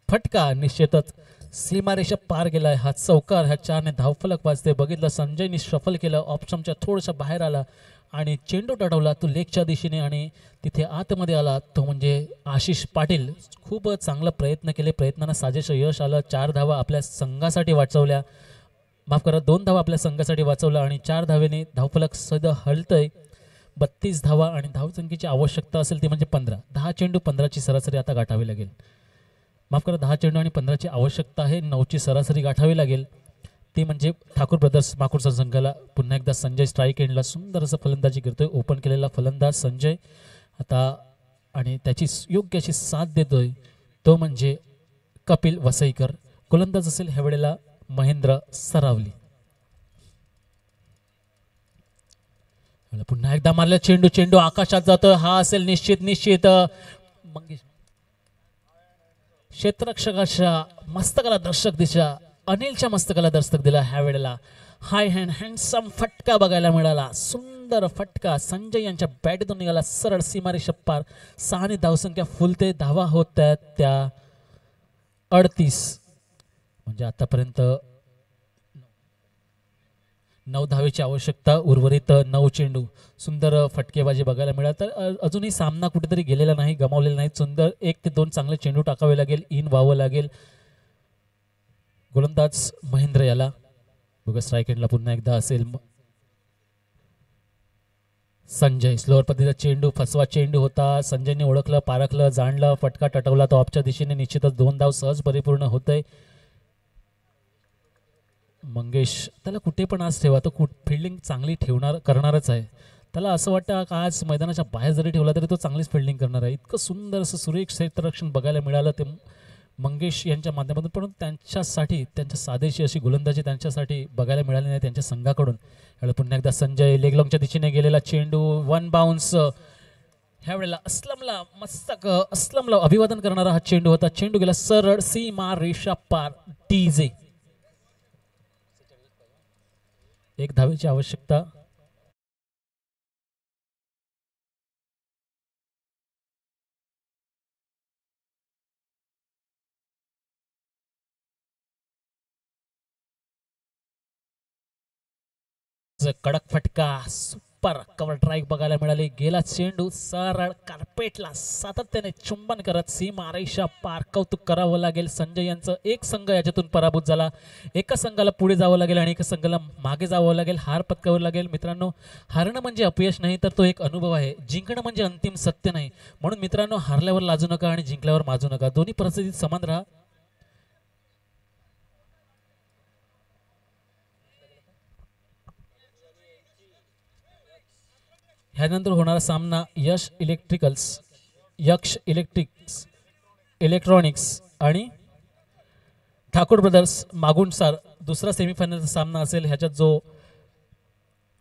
फटका निश्चितच सीमारेषा पार गेलाय. हा चौकार, ह्या 4ने धावफलक वाजते. बघितलं संजयनी शफल केलं, ऑप्शनच्या थोडंसं बाहेर आला आणि चेंडू टटवला तो लेगच्या दिशेने आणि तिथे आतमध्ये आला तो म्हणजे आशिष पाटील. खूप चांगला प्रयत्न केले, प्रयत्नांना साजेसं यश आलं. 4 धावा आपल्या संघासाठी वाचवल्या, माफ करा 2 धावा आपल्या संघासाठी वाचवला आणि 4 धावेने धावफलक सद हलतय. 32 धावा आणि धावसंख्येची आवश्यकता असेल ती म्हणजे 15. 10 चेंडू 15ची सरासरी आता गाठावी लागेल. माफ करा 10 चेंडू आणि 15ची आवश्यकता आहे. 9ची सरासरी गाठावी लागेल, ती म्हणजे ठाकूर ब्रदर्स माकुरचा संघाला. पुन्हा एकदा संजय स्ट्राईक एंडला सुंदर असं फलंदाजी करतोय. ओपन केलेला फलंदाज संजय आता, आणि त्याची योग्य अशी साथ देतोय तो म्हणजे कपिल वसईकर. गोलंदाज असेल ह्या वेळेला महेंद्र सरावली. पुन्हा एकदा मारला चेंडू आकाशात जातोय. हा असेल निश्चित मंगेश क्षेत्ररक्षकाच्या मस्तकाला दर्शक दिशा, अनिलच्या मस्तकाला दर्शक दिला. ह्या वेळेला हाय हँडसम फटका बघायला मिळाला. सुंदर फटका संजय यांच्या बॅटतून निघाला, सरळ सीमारेषा पार. 6 धावसंख्या फुलते. धावा होत आहेत त्या 38, म्हणजे आतापर्यंत 9 धावेची आवश्यकता. उर्वरित 9 चेंडू. सुंदर फटकेबाजी बघायला मिळाल. तर अजूनही सामना कुठेतरी गेलेला नाही, गमावलेला नाही. सुंदर 1 ते 2 चांगले चेंडू टाकावे लागेल, इन व्हावं लागेल. गोलंदाज महेंद्र याला बघा. स्ट्राईक एंडला पुन्हा एकदा असेल संजय. स्लोअर पद्धतीचा चेंडू, फसवा चेंडू होता. संजयने ओळखलं, पारखलं, जाणलं, फटका टटवला तो ऑफच्या दिशेने. निश्चितच 2 धाव सहज परिपूर्ण होतय. मंगेश त्याला कुठे पण आज ठेवा, तो फिल्डिंग चांगली करणारच आहे. त्याला असं वाटतं का आज मैदानाच्या बाहेर जरी ठेवला तरी तो चांगलीच फिल्डिंग करणार आहे. इतकं सुंदर असं सुरेख क्षेत्ररक्षण बघायला मिळालं ते मंगेश यांच्या माध्यमातून, पण त्यांच्यासाठी त्यांच्या साधेशी अशी गोलंदाजी त्यांच्यासाठी बघायला मिळाली नाही त्यांच्या संघाकडून. पुन्हा एकदा संजय लेगलॉंगच्या दिशेने गेलेला चेंडू, 1 बाउन्स. ह्या वेळेला असलमला अभिवादन करणारा हा चेंडू होता. चेंडू गेला सरळ सीमा रेषा पार. डीजे 1 धावेची आवश्यकता. कडक फटका, सुपर कव्हर ड्राईव्ह बघायला मिळाली. गेला चेंडू सरळ कार्पेटला सातत्याने चुंबन करत सीमारेषा पार. कौतुक करावं लागेल संजय यांचं. एक संघ याच्यातून पराभूत झाला. एका संघाला पुढे जावं लागेल आणि एका संघाला मागे जावं लागेल. हार पत्करावं लागेल. मित्रांनो, हारणं म्हणजे अपयश नाही, तर तो एक अनुभव आहे. जिंकणं म्हणजे अंतिम सत्य नाही. म्हणून मित्रांनो, हारल्यावर लाजू नका आणि जिंकल्यावर माजू नका. दोन्ही परिस्थितीत समान राहा. ह्यानंतर होणारा सामना यक्ष इलेक्ट्रॉनिक्स आणि ठाकूर ब्रदर्स मागुणसार दुसरा सेमीफायनलचा सामना असेल. ह्याच्यात जो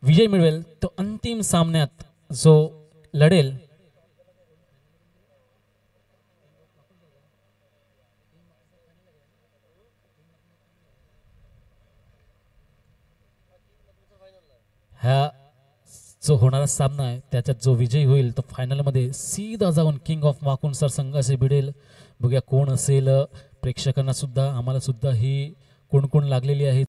विजय मिळवेल तो अंतिम सामन्यात जो लढेल ह्या जो होणारा सामना आहे त्याच्यात जो विजयी होईल तो फायनलमध्ये सीधा जाऊन किंग ऑफ माकुणसार संघाशी भिडेल. बघूया कोण असेल. प्रेक्षकांना सुद्धा आम्हाला सुद्धा ही कोण कोण लागलेली आहे